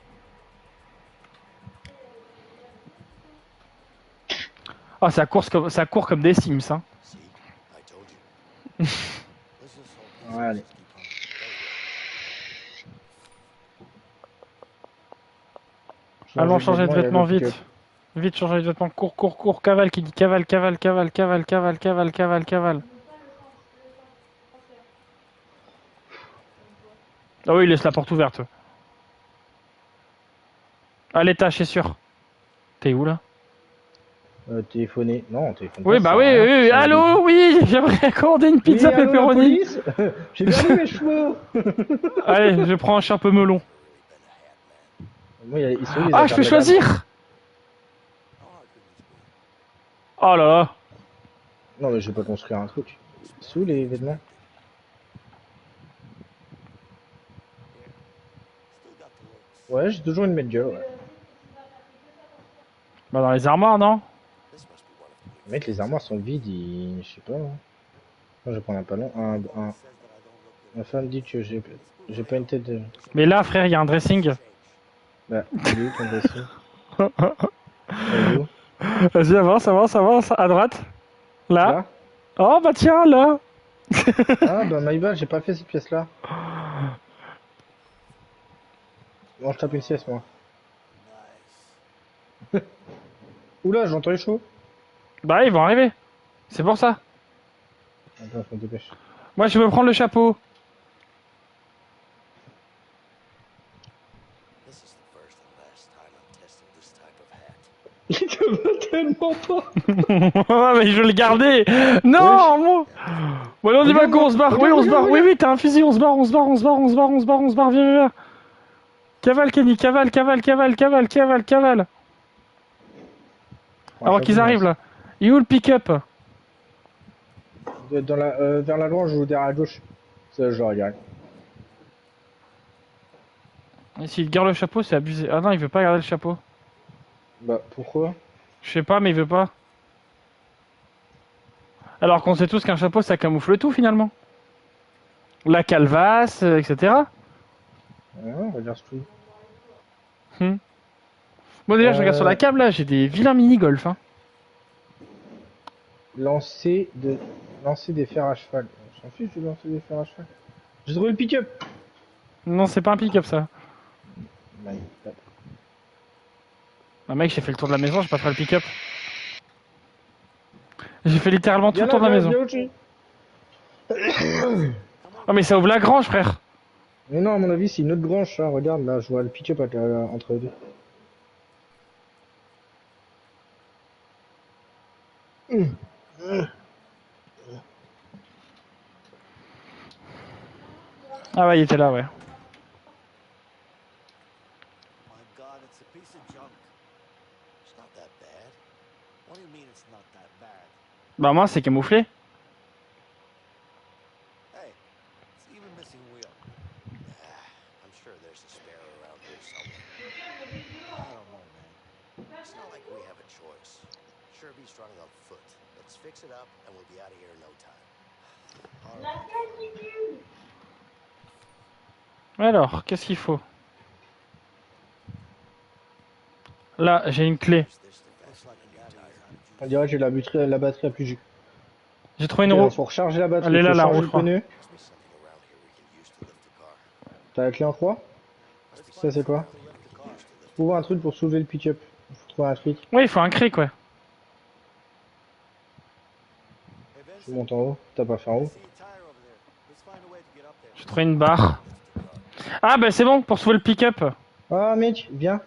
Oh, ça court comme des Sims, hein. See? I told you. Let's just hope these Ouais, allez. horses keep on. Allons changer de vêtements il y a le vite. Vite, changer de vêtements. Cours. Cavale qui dit cavale. Ah oui, il laisse la porte ouverte. À l'étage, c'est sûr. T'es où là? Téléphoner. Non, téléphone. Oui, pas, bah ça oui, sert à rien, oui. ça va Allô, oui, j'aimerais commander une Oui, pizza allô, la pepperoni. police. J'ai perdu mes chevaux. Allez, je prends un chapeau melon. Moi, ils sont où, les Ah, affaires je peux de choisir. Oh là là. dame? Non, mais je vais pas construire un truc. Sous les vêtements. Still got the looks. Ouais, j'ai toujours une gueule, ouais. Bah dans les armoires, non? This must be one of the Mec, les armoires sont vides, je sais pas. Hein. Moi, je vais prendre un ballon. says that I don't look Ma femme dit que j'ai pas une tête de. Mais là, frère, il y a un dressing. Bah, il est où ton dressing? Il est où? Vas-y, avance, à droite. Là. Là? Oh bah tiens, là. Ah, bah, my bad, j'ai pas fait cette pièce-là. Bon, je tape une sieste, moi. Oula, j'entends les chevaux. Bah ils vont arriver. C'est pour ça. Attends, je me dépêche. Moi, je veux prendre le chapeau. This is the first and last time I'm testing this type of hat. Il te veut tellement pas. Mais je veux le garder. Non, moi. Bon, allez, on y va, go, on se barre. Oui, on se barre. Oui, t'as un fusil, on se barre. Viens. Cavale, Kenny, cavale. Avant qu'ils arrivent là. Et où le pick-up? Dans la, vers la loin, je joue derrière à gauche. Ça, je regarde. Et s'il garde le chapeau, c'est abusé. Ah non, il veut pas garder le chapeau. Bah, pourquoi? Je sais pas, mais il veut pas. Alors qu'on sait tous qu'un chapeau, ça camoufle tout finalement. La calvasse, etc. Ouais, on va dire ce tout. Moi déjà, je regarde sur la câble là, j'ai des vilains mini-golf. Hein. Lancer des fers à cheval. On s'en fiche de lancer des fers à cheval. J'ai trouvé le pick-up. Non, c'est pas un pick-up ça. My God. Ah mec, j'ai fait le tour de la maison, j'ai pas fait le pick-up. J'ai fait littéralement tout Viens le tour de là, la viens, maison. viens au-dessus. Oh mais ça ouvre la grange, frère. Mais non, à mon avis, c'est une autre grange, ça. Regarde, là, je vois le pick-up entre les deux. Ah ouais, il était là, ouais. My God, it's a piece of junk. It's not that bad. What do you mean it's not that bad? Bah moi, c'est camouflé. Hey, it's even missing wheel. I'm sure there's a spare around here somewhere. I don't know, man. It's not like we have a choice. Sherby's running on foot. Let's fix it up and we'll be out of here in no time. Alors, qu'est-ce qu'il faut? Là, j'ai une clé. There's this defense like a new tire. On dirait que j'ai la batterie à plus J. J'ai trouvé une Il roue. faut recharger la batterie. Elle est là, faut la changer roue, le je crois. pneu. Must be something around here we can use to lift the car. T'as la clé en 3? Ça, c'est quoi? Trouve un truc pour soulever le pick-up. Il faut trouver un truc. Ouais, il faut un cric, ouais. Hey, Je Vincent, monte en haut. T'as pas fait en I haut? see a tire over there. Let's find a way to get up there. J'ai trouvé une barre. Ah bah c'est bon, pour sauver le pick-up. Ah, mec, viens.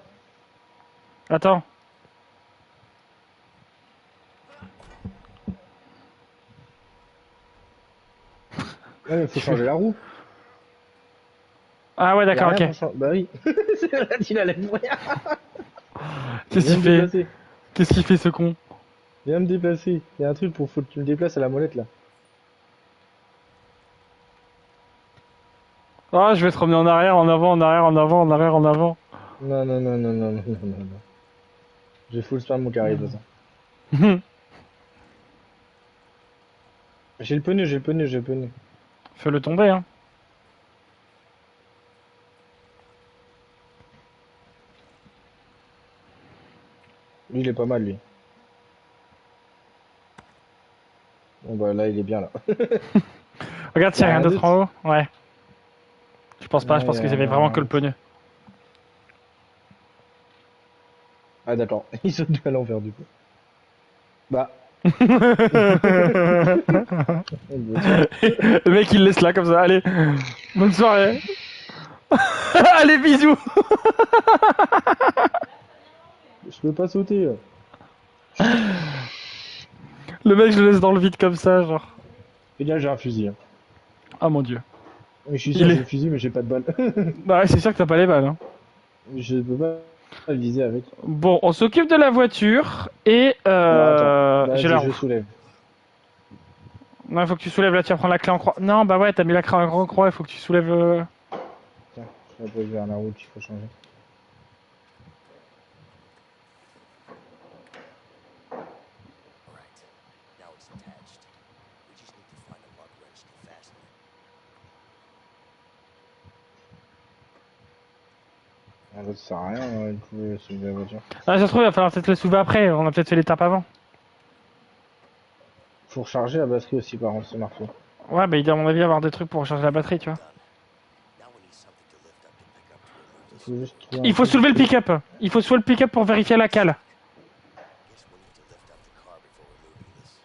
Attends. Ouais, mais faut changer la roue. Ah ouais, d'accord, Y a rien ok. pour changer- Bah oui. C'est vrai, il a la moyen. Qu'est-ce Viens qu'il me fait? déplacer. Qu'est-ce qu'il fait ce con? Viens me déplacer. Il y a un truc faut que tu me déplaces à la molette là. Ah, je vais te ramener en arrière, en avant, en arrière, en avant, en arrière, en avant. Non, non, non, non, non, non, non, non, non. J'ai full spam mon carré de toute façon. J'ai le pneu, j'ai le pneu, j'ai le pneu. Fais-le tomber, hein. Lui, il est pas mal, lui. Bon, bah là, il est bien là. Regarde s'il y a rien d'autre d'autre en haut. Ouais. Je pense pas, je Ouais, pense y qu'ils a avaient vraiment que le rien. pneu. Ah, d'accord. Il saute à l'envers du coup. Bah. Le mec il le laisse là comme ça, allez, bonne soirée. Allez, bisous. Je peux pas sauter. Le mec je le laisse dans le vide comme ça, genre. Et là, j'ai un fusil. Hein. Oh mon dieu. Je suis Il sûr que est- j'ai le fusil, mais j'ai pas de balle. Bah ouais, c'est sûr que t'as pas les balles. Hein. Je peux pas le viser avec. Bon, on s'occupe de la voiture et Non, attends. Là, j'ai la je roue. soulève. Non, il faut que tu soulèves là, tu vas prendre la clé en croix. Non, bah ouais, t'as mis la clé en croix, il faut que tu soulèves. Tiens, je vais poser vers la route, il faut changer. Right. Now it's attached. We just need to find a lug wrench to fasten it. Ah, ça sert à rien, du coup, soulever la voiture. Ah, ça se trouve, il va falloir peut-être le soulever après, on a peut-être fait l'étape avant. Faut recharger la batterie aussi, par contre, c'est marqué. Ouais, bah il doit à mon avis avoir des trucs pour recharger la batterie, tu vois. Now we need something to lift up the pickup to remove Il this. faut juste trouver un Il faut truc. soulever le pick-up. Il faut soulever le pick-up pour vérifier la cale. Guess we need to lift up the car before removing this.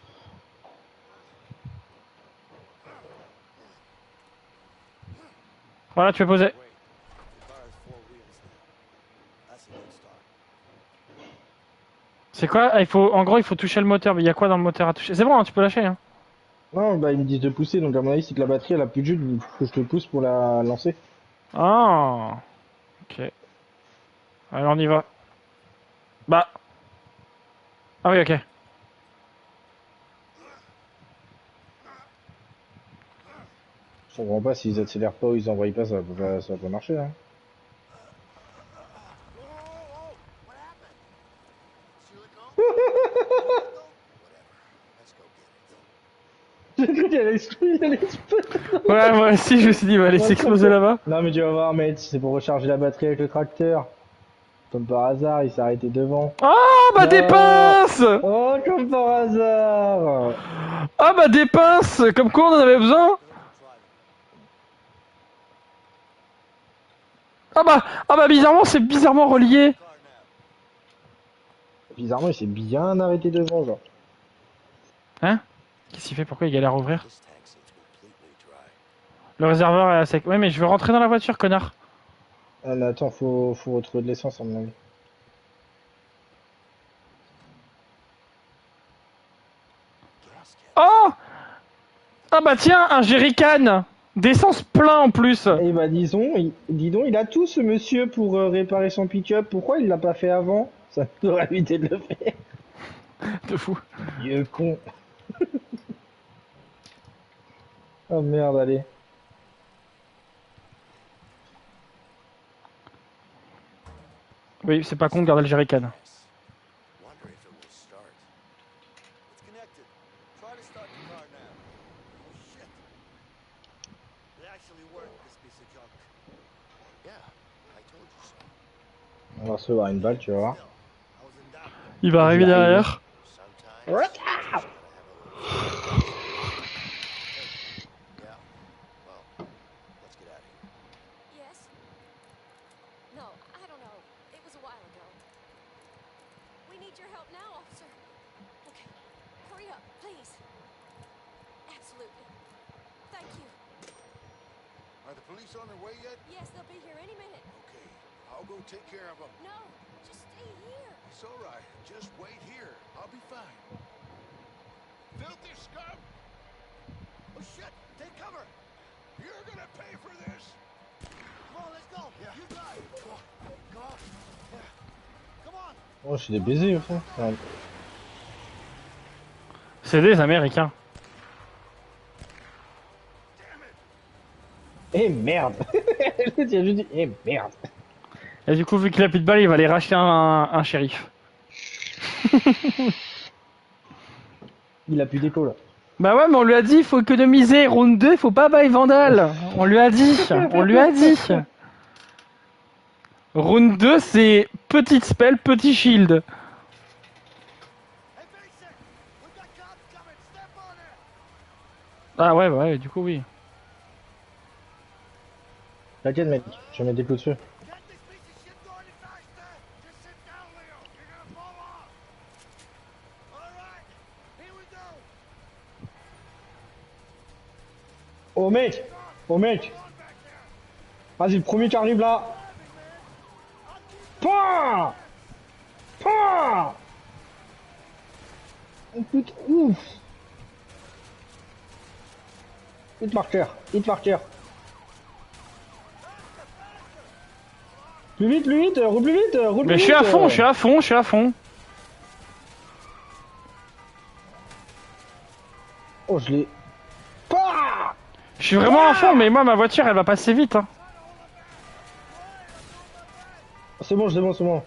Voilà, tu peux poser. Wait, the car has 4 wheels now. That's a good start. C'est quoi? Ah, en gros, il faut toucher le moteur. Mais il y a quoi dans le moteur à toucher? C'est bon, hein, tu peux lâcher. Hein. Non, bah, ils me disent de pousser, donc à mon avis, c'est que la batterie, elle a plus de jus, il faut que je te pousse pour la lancer. Ah. Ok. Allez, on y va. Bah. Ah oui, ok. Je comprends pas s'ils accélèrent pas ou ils envoient pas, ça va pas marcher, hein. J'ai cru qu'il allait exploser. Ouais, moi aussi, je me suis dit, il va aller s'exploser là-bas. Non mais tu vas voir, mate, c'est pour recharger la batterie avec le tracteur. Comme par hasard, il s'est arrêté devant. Oh, bah des Non. pinces! Oh, comme par hasard. Ah, bah des pinces! Comme quoi on en avait besoin? Ah bah bizarrement, c'est bizarrement relié. Bizarrement, il s'est bien arrêté devant, genre. Hein? Qu'est-ce qu'il fait? Pourquoi il galère à ouvrir? This tank seems completely dry. Le réservoir est à sec. Ouais, mais je veux rentrer dans la voiture, connard. Ah, mais attends, faut retrouver de l'essence, à mon avis. Oh! Ah bah tiens, un jerrycan! D'essence plein en plus. Eh bah, dis donc, il a tout ce monsieur pour réparer son pick-up. Pourquoi il l'a pas fait avant? Ça aurait évité de le faire. De fou. Vieux con. Oh merde, allez. Oui, c'est pas con de garder le jerrycan. Wonder if it will start. It's connected. Try to start the car now. Oh, shit. It actually worked, this piece of junk. Yeah, I told you so. On va recevoir une balle, tu vas voir. Still, I was in doubt. Il va arriver derrière. Sometimes. Yeah. Well, let's get out of here. Yes? No, I don't know. It was a while ago. We need your help now, officer. Okay, hurry up, please. Absolutely. Thank you. Are the police on their way yet? Yes, they'll be here any minute. Okay, I'll go take care of them. No, just stay here. It's all right. Just wait here. I'll be fine. Filthy scum! Oh shit! Take cover! You're gonna pay for this! Come on, let's go! Yeah. You drive! Come on! Come on! Yeah. Come on! Oh, je suis des baisers au fond. Ouais. C'est des Américains. Eh merde. J'ai juste dit, eh merde. Et du coup, vu qu'il a plus de balles, il va aller racheter un shérif. Il a plus d'écho là. Bah ouais, mais on lui a dit, il faut économiser. Round 2, faut pas bail Vandal. On lui a dit. On lui a dit. Round 2, c'est petite spell, petit shield. Hey, Basic! We've got cops coming! Step on it! Ah ouais, du coup, oui. T'inquiète mec, je vais mettre des clous dessus. Get this piece of shit going faster! Just sit down, Leo! You're gonna fall off! Alright! Here we go! Oh mec. Oh mec. Vas-y, le premier qui arrive là. Pouah. Pouah. Un peu de ouf. Hit marker. Hit marker. Plus vite, roule plus vite, roule plus vite. Mais je suis à fond, je suis à fond. Oh, je l'ai. Pouah. Je suis vraiment à fond, mais moi, ma voiture, elle va passer vite. Hein. C'est bon, c'est bon.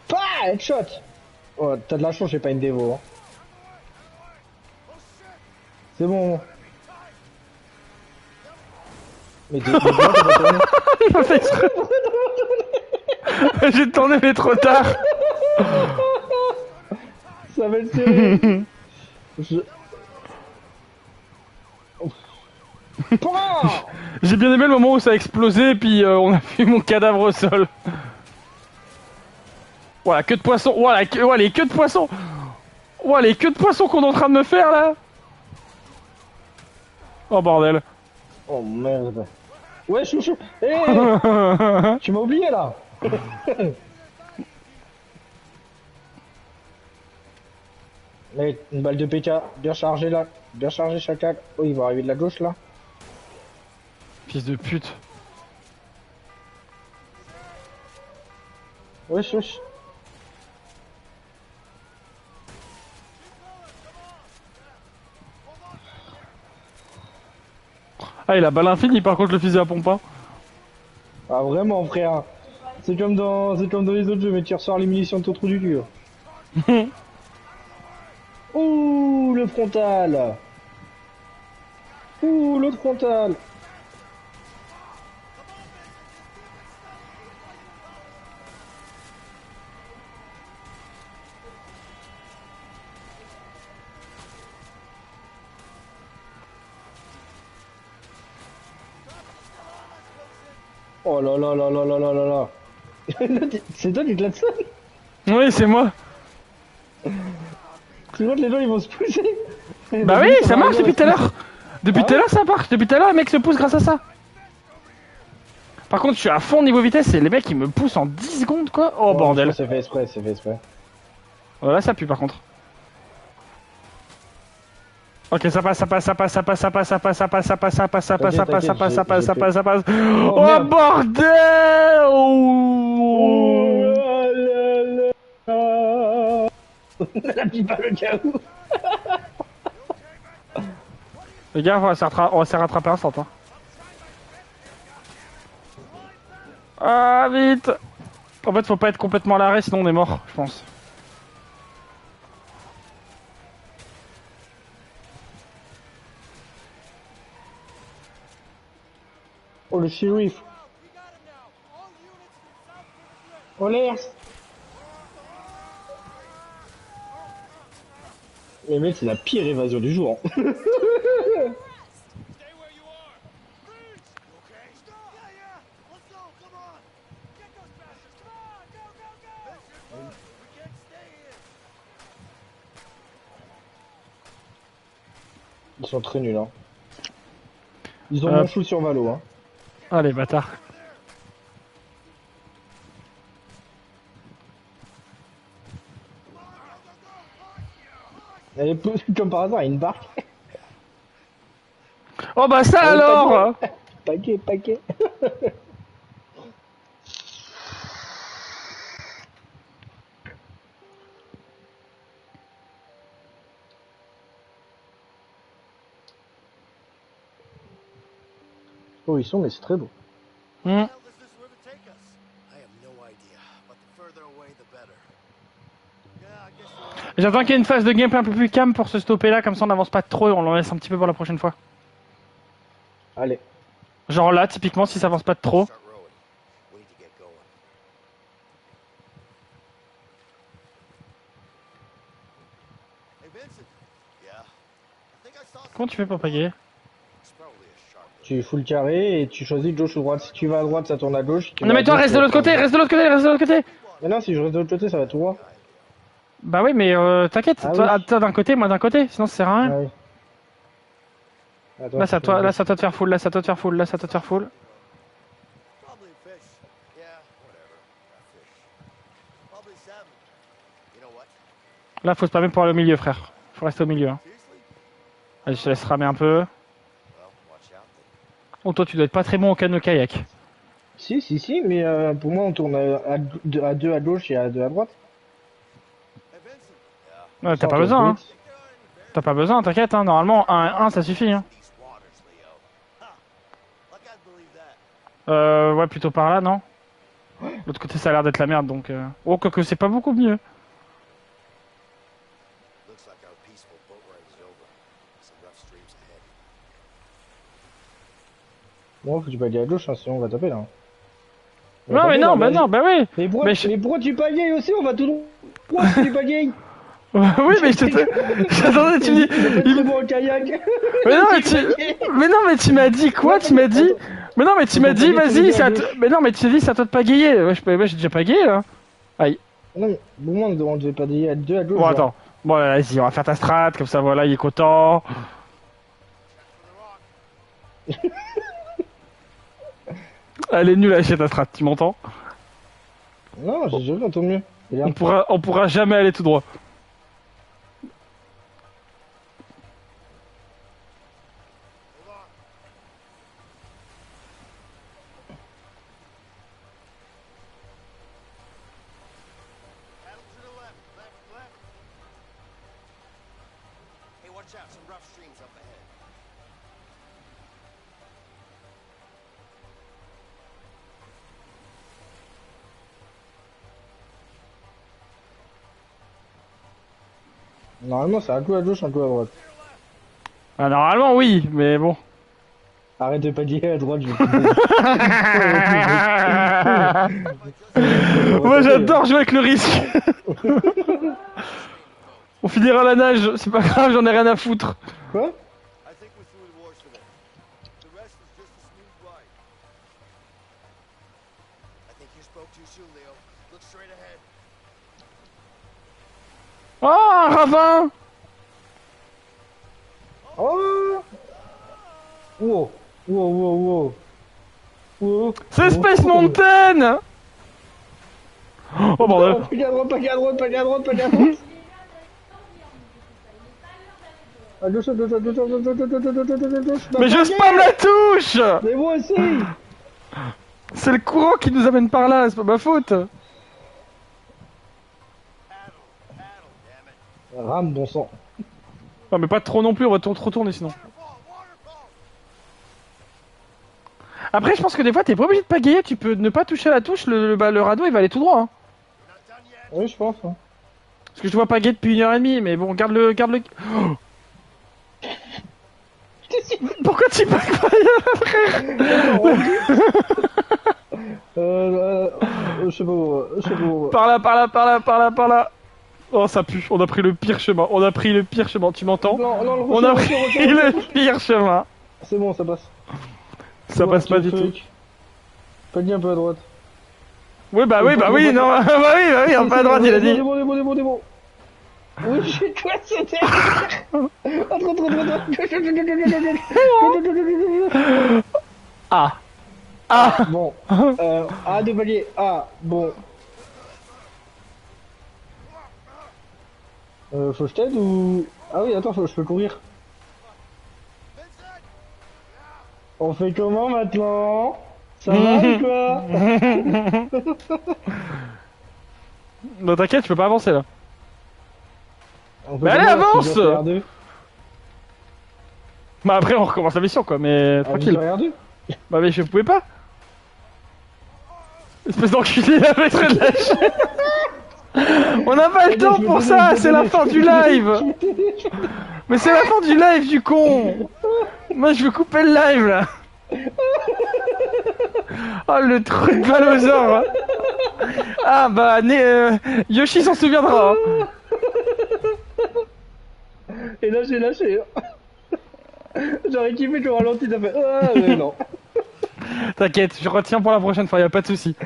Pouah, headshot. Oh, t'as de la chance, j'ai pas une dévo. Hein. C'est bon. Mais t'es pourquoi t'as pas tourné? Il m'a fait exprès. J'ai tourné, mais trop tard. Ça va être serré. Pouah. J'ai bien aimé le moment où ça a explosé, et puis on a vu mon cadavre au sol. Voilà, queue de poisson. Voilà, les queues de poisson. Voilà, les queues de poisson qu'on est en train de me faire là. Oh bordel. Oh merde. Ouais, chouchou. Eh, tu m'as oublié là. Mais une balle de PK, bien chargée là. Bien chargée chacal. Oh, il va arriver de la gauche là. Fils de pute. Wesh, wesh. Ah, il a balle infinie par contre le fusil à pompe. Hein. Ah vraiment frère. C'est comme dans les autres jeux, mais tu ressors les munitions de ton trou du cul. Ouh, le frontal. Ouh, l'autre frontal. Oh là là là là là là là là. C'est toi qui te seul. Oui, c'est moi. Tu vois que les gens ils vont se pousser. Bah oui, ça marche depuis tout à l'heure. Depuis tout à l'heure, ça marche. Depuis tout à l'heure, les mecs se poussent grâce à ça. Par contre, je suis à fond niveau vitesse et les mecs ils me poussent en 10 secondes quoi. Oh bordel. C'est fait exprès, c'est fait exprès. Voilà, ça pue par contre. Ok, ça passe, ça passe, ça passe, ça passe, ça passe, ça passe, ça passe, ça passe, ça passe, ça passe, ça passe, ça passe, ça passe, ça passe, ça passe. Oh merde. bordel! Oh là là. La pipe à le chaos. Les gars, on va se rattraper instant. Hein. Ah vite! En fait, faut pas être complètement à l'arrêt, sinon on est mort, je pense. Oh le shérif. Oh l'air. Mais mec, c'est la pire évasion du jour. Hein. Ils sont très nuls, hein. Ils ont mon chou sur Valo, hein. Ah les bâtards. Et comme par hasard, il y a une barque. Oh bah ça alors! Paquet, paquet. Oh, ils sont, mais c'est très beau. Where the hell does this river take us? I have no idea, but the further away, the better. Yeah, I guess you're right. J'attends qu'il y ait une phase de gameplay un peu plus calme pour se stopper là, comme ça on n'avance pas trop et on l'en laisse un petit peu pour la prochaine fois. Allez. Genre là, typiquement, si ça avance pas de trop. Start rowing. We need to get going. Hey, Vincent. Yeah. I think I saw Comment tu fais pour pagayer? It's probably a shark. Tu fous le carré et tu choisis gauche ou droite. Si tu vas à droite, ça tourne à gauche. Si tu Non vas mais à toi, gauche, reste ça de l'autre tourne à côté, droite. reste de l'autre côté, reste de l'autre côté! Mais non, si je reste de l'autre côté, ça va tout droit. Bah oui, mais t'inquiète, Ah toi, oui. toi d'un côté, moi d'un côté, sinon ça sert à rien. Ah oui. Attends, Là, c'est à je toi, fais- là, c'est à toi de faire full, là, c'est à toi de faire full, là, c'est à toi de faire full. Probably a fish. Yeah, whatever. A fish. Probably salmon. You know what? Là, faut se permettre pour aller au milieu, frère. Faut rester au milieu. Hein. Seriously? Allez, je te laisse ramer un peu. Well, watch out then. Oh, toi, tu dois être pas très bon au canot-kayak. Si, mais pour moi, on tourne à deux à gauche et à deux à droite. Hey, Vincent. Ouais, t'as Ça, pas on besoin, hein. peut vite. T'as pas besoin, t'inquiète, hein. Normalement, 1 ça suffit, hein. These waters, Leo. Ha! Like I'd believe that. Ouais, plutôt par là, non? L'autre côté, ça a l'air d'être la merde, donc... Oh, quoique c'est pas beaucoup mieux. Looks like our peaceful boat ride is over. Some rough streams ahead. Bon, faut que tu pagayes à gauche, hein, sinon on va taper là. On va Non, mais taper, non, là, bah vas-y. non, bah oui. Mais pourquoi, Mais je- mais pourquoi tu pagayes aussi? On va tout droit si tu pagayes. oui, mais je te... J'attendais, tu me dis... Il est très bon en kayak. Mais non, mais tu m'as dit quoi? Tu m'as dit... Mais non, mais tu m'as dit, vas-y, c'est à toi... Mais non, mais tu as dit, c'est à toi de pagayer. Ouais, j'ai déjà pagayé, là. Aïe. Non, mais au moins on devait pagayer à deux à gauche. Bon, genre. attends. Bon, vas-y, on va faire ta strat, comme ça, voilà, il est content. Elle est nulle à chier ta strat, tu m'entends? Non, j'ai déjà vu, tant mieux. Regarde. On pourra jamais aller tout droit. Paddle to the left, left, left. Hey, watch out. Some rough streams up ahead. Normalement, c'est un coup à gauche, un coup à droite. Ah, normalement, oui, mais bon. Arrête de pas dire à droite, je vais Moi, j'adore jouer avec le risque. On finira la nage, c'est pas grave, j'en ai rien à foutre. Quoi? I think we're through the worst of it. The rest is just a smooth ride. I think you spoke too soon, Leo. Look straight ahead. Oh, un ravin. Oh! Wow! Wow, wow, wow! Wow! C'est Space Mountain. Oh bordel. Pas qu'à droite, pas qu'à droite, pas qu'à droite, pas qu'à droite! À gauche, à gauche, à gauche, à gauche, à gauche, à gauche, à gauche, à gauche, à gauche. Mais je spam la touche. Mais moi aussi! C'est le courant qui nous amène par là, c'est pas ma faute. Rame, bon sang. Non mais pas trop non plus, on va trop tourner sinon. Après je pense que des fois t'es pas obligé de pagayer, tu peux ne pas toucher à la touche, le radeau il va aller tout droit. Hein. Oui, je pense. Hein. Parce que je vois pagayer depuis 1h30, mais bon, garde le... Oh. Pourquoi tu pagailles pas, frère? Je sais pas où, je sais pas où. Par là, par là, par là, par là, par là. Oh ça pue, on a pris le pire chemin, on a pris le pire chemin, tu m'entends? Non, non, On a pris le pire chemin. C'est bon, ça passe. Ça passe pas du tout. Pague un peu à droite. Oui, bah oui, bah oui, non, bah oui, un peu à droite, il a dit. C'est bon, c'est bon, c'est bon, c'est bon. Oui, j'ai quoi, c'était. Ah. Ah. Bon. A de palier. Ah, bon. Faut que je t'aide ou... Ah oui, attends, je peux courir. On fait comment maintenant? Ça va ou quoi? Non t'inquiète, tu peux pas avancer là. On peut Mais allez, comment, avance! si je dois faire R2? Bah après on recommence la mission quoi, mais tranquille. R2? Bah mais je pouvais pas. Espèce d'enculé, la maître de la chaîne. On n'a pas le temps pour ça, c'est la fin du live. Mais c'est la fin du live du con. Moi je veux couper le live là. Oh le truc de Balosaur. Ah bah Yoshi s'en souviendra. Hein. Et là j'ai lâché. J'aurais kiffé que je ralentis, t'as fait... Ah mais non. T'inquiète, je retiens pour la prochaine fois, y a pas de souci.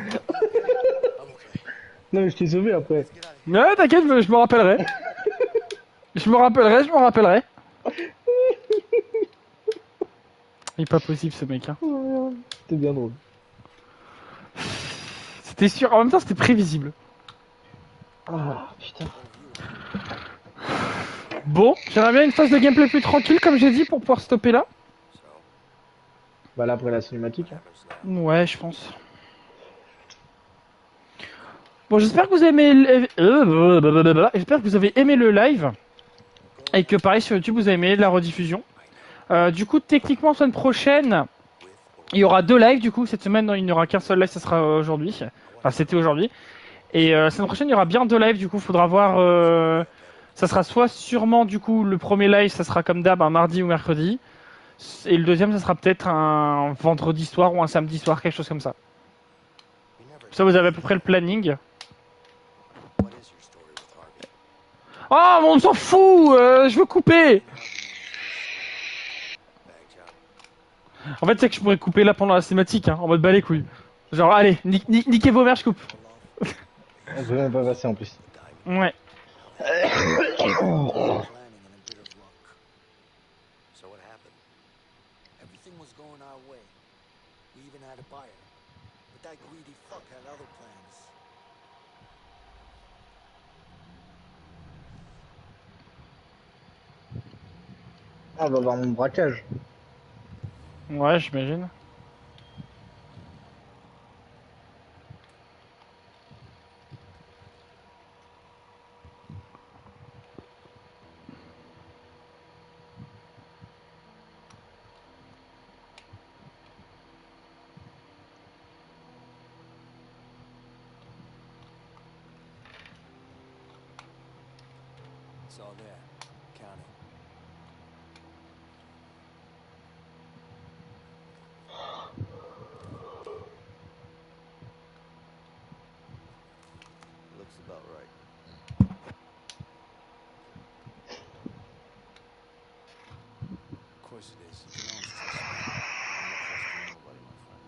Non mais je t'ai sauvé après. Mais t'inquiète, je me rappellerai. Je me rappellerai. Il est pas possible ce mec. Hein. C'était bien drôle. C'était sûr, en même temps c'était prévisible. Ah putain. Bon, j'aimerais bien une phase de gameplay plus tranquille comme j'ai dit pour pouvoir stopper là. Bah là après la cinématique. Hein. Ouais, je pense. Bon, j'espère que vous avez aimé j'espère que vous avez aimé le live et que pareil sur YouTube vous avez aimé la rediffusion. Du coup, techniquement semaine prochaine, il y aura 2 lives du coup cette semaine, non, il n'y aura qu'un seul live, ça sera aujourd'hui. Enfin, c'était aujourd'hui. Et semaine prochaine, il y aura bien 2 lives du coup, faudra voir ça sera soit sûrement du coup le premier live, ça sera comme d'hab un mardi ou mercredi. Et le deuxième, ça sera peut-être un vendredi soir ou un samedi soir, quelque chose comme ça. Ça, vous avez à peu près le planning. Oh, mais on s'en fout, je veux couper. En fait, c'est que je pourrais couper là pendant la cinématique, hein, en mode balai couilles. Genre, allez, niquez vos mères, je coupe. On peut même pas passer en plus. Ouais. So what happened? Everything was going our way. We even had a buyer. But that greedy fuck had other plans. Ah, on va voir mon braquage. Ouais, j'imagine. It's all there. Count it. Looks about right. Of course it is. You can always trust me. I'm not trusting nobody, my friend.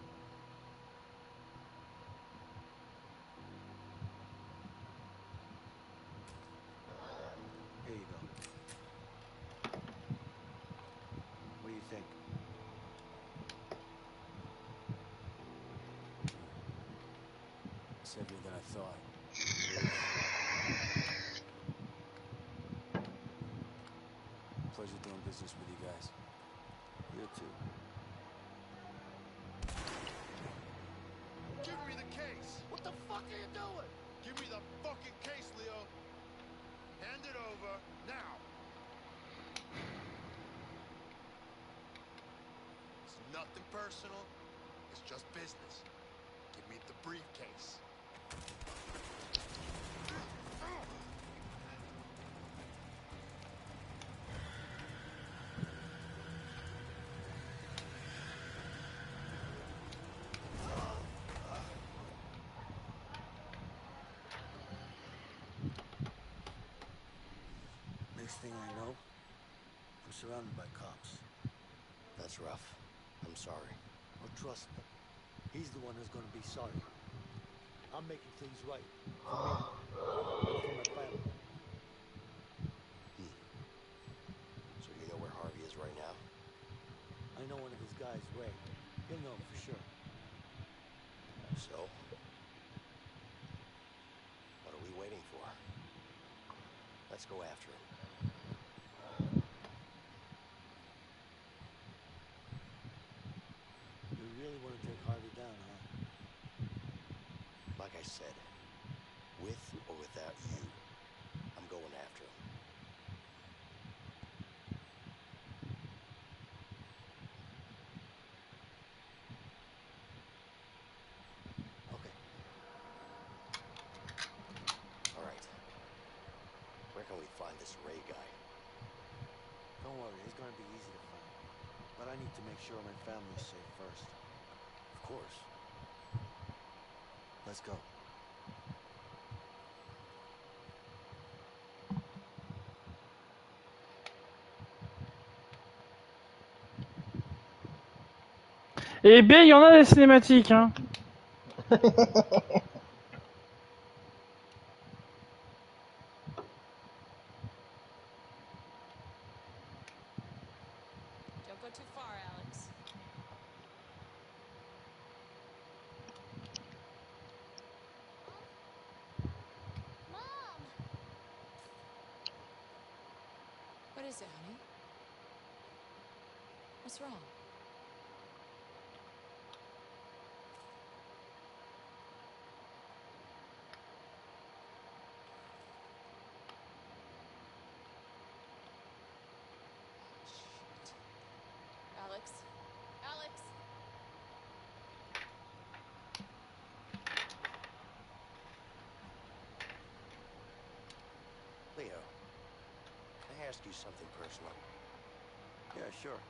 Here you go. What do you think? It's heavier than I thought. Pleasure doing business with you guys. You too. Give me the case! What the fuck are you doing? Give me the fucking case, Leo! Hand it over, now! It's nothing personal. It's just business. Give me the briefcase. Next thing I know, I'm surrounded by cops. That's rough. I'm sorry. Oh, trust me. He's the one who's gonna be sorry. I'm making things right. For me. And for my family. So you know where Harvey is right now? I know one of his guys, Ray. He'll know for sure. So? What are we waiting for? Let's go after him. You really want to take Harvey down, huh? Like I said, with or without you, I'm going after him. Okay. All right. Where can we find this Ray guy? Don't worry, he's gonna be easy to find. But I need to make sure my family's safe first. Of course. Let's go. Eh bien, il y en a des cinématiques, hein. Don't go too far, Alex. Mom! What is it, honey? What's wrong? Shit. Alex? Alex? Leo, can I ask you something personal? Yeah, sure.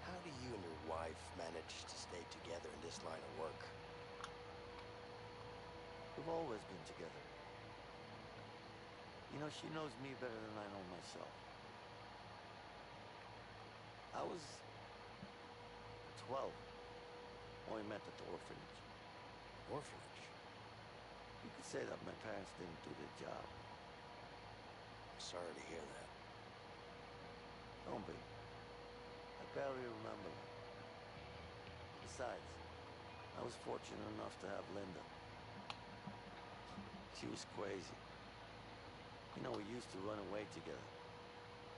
How do you and your wife manage to stay together in this line of work? We've always been together. You know, she knows me better than I know myself. I was 12 when we met at the orphanage. Orphanage? You could say that my parents didn't do their job. I'm sorry to hear that. Don't be. I barely remember them. Besides, I was fortunate enough to have Linda. She was crazy. You know, we used to run away together.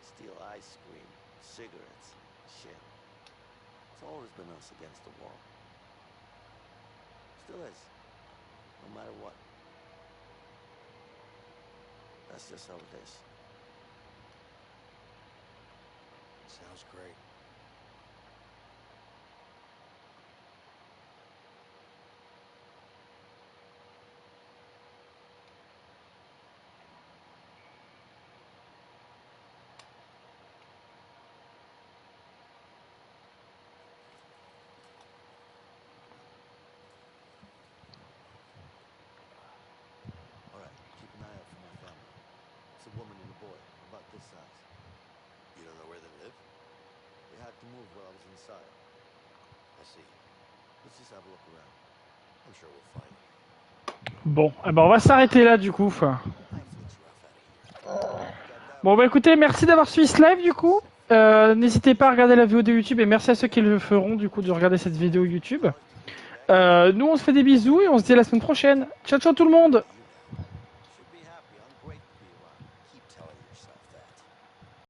Steal ice cream, cigarettes, shit. It's always been us against the wall. Still is. No matter what. That's just how it is. Sounds great. about this size. You don't know where they live? They had to move while I was inside. I see. Let's just have a look around. I'm sure we'll find them. Bon, eh ben on va s'arrêter là du coup. Bon bah écoutez, merci d'avoir suivi ce live du coup. N'hésitez pas à regarder la vidéo de YouTube et merci à ceux qui le feront du coup de regarder cette vidéo YouTube. Nous on se fait des bisous et on se dit à la semaine prochaine. Ciao ciao tout le monde.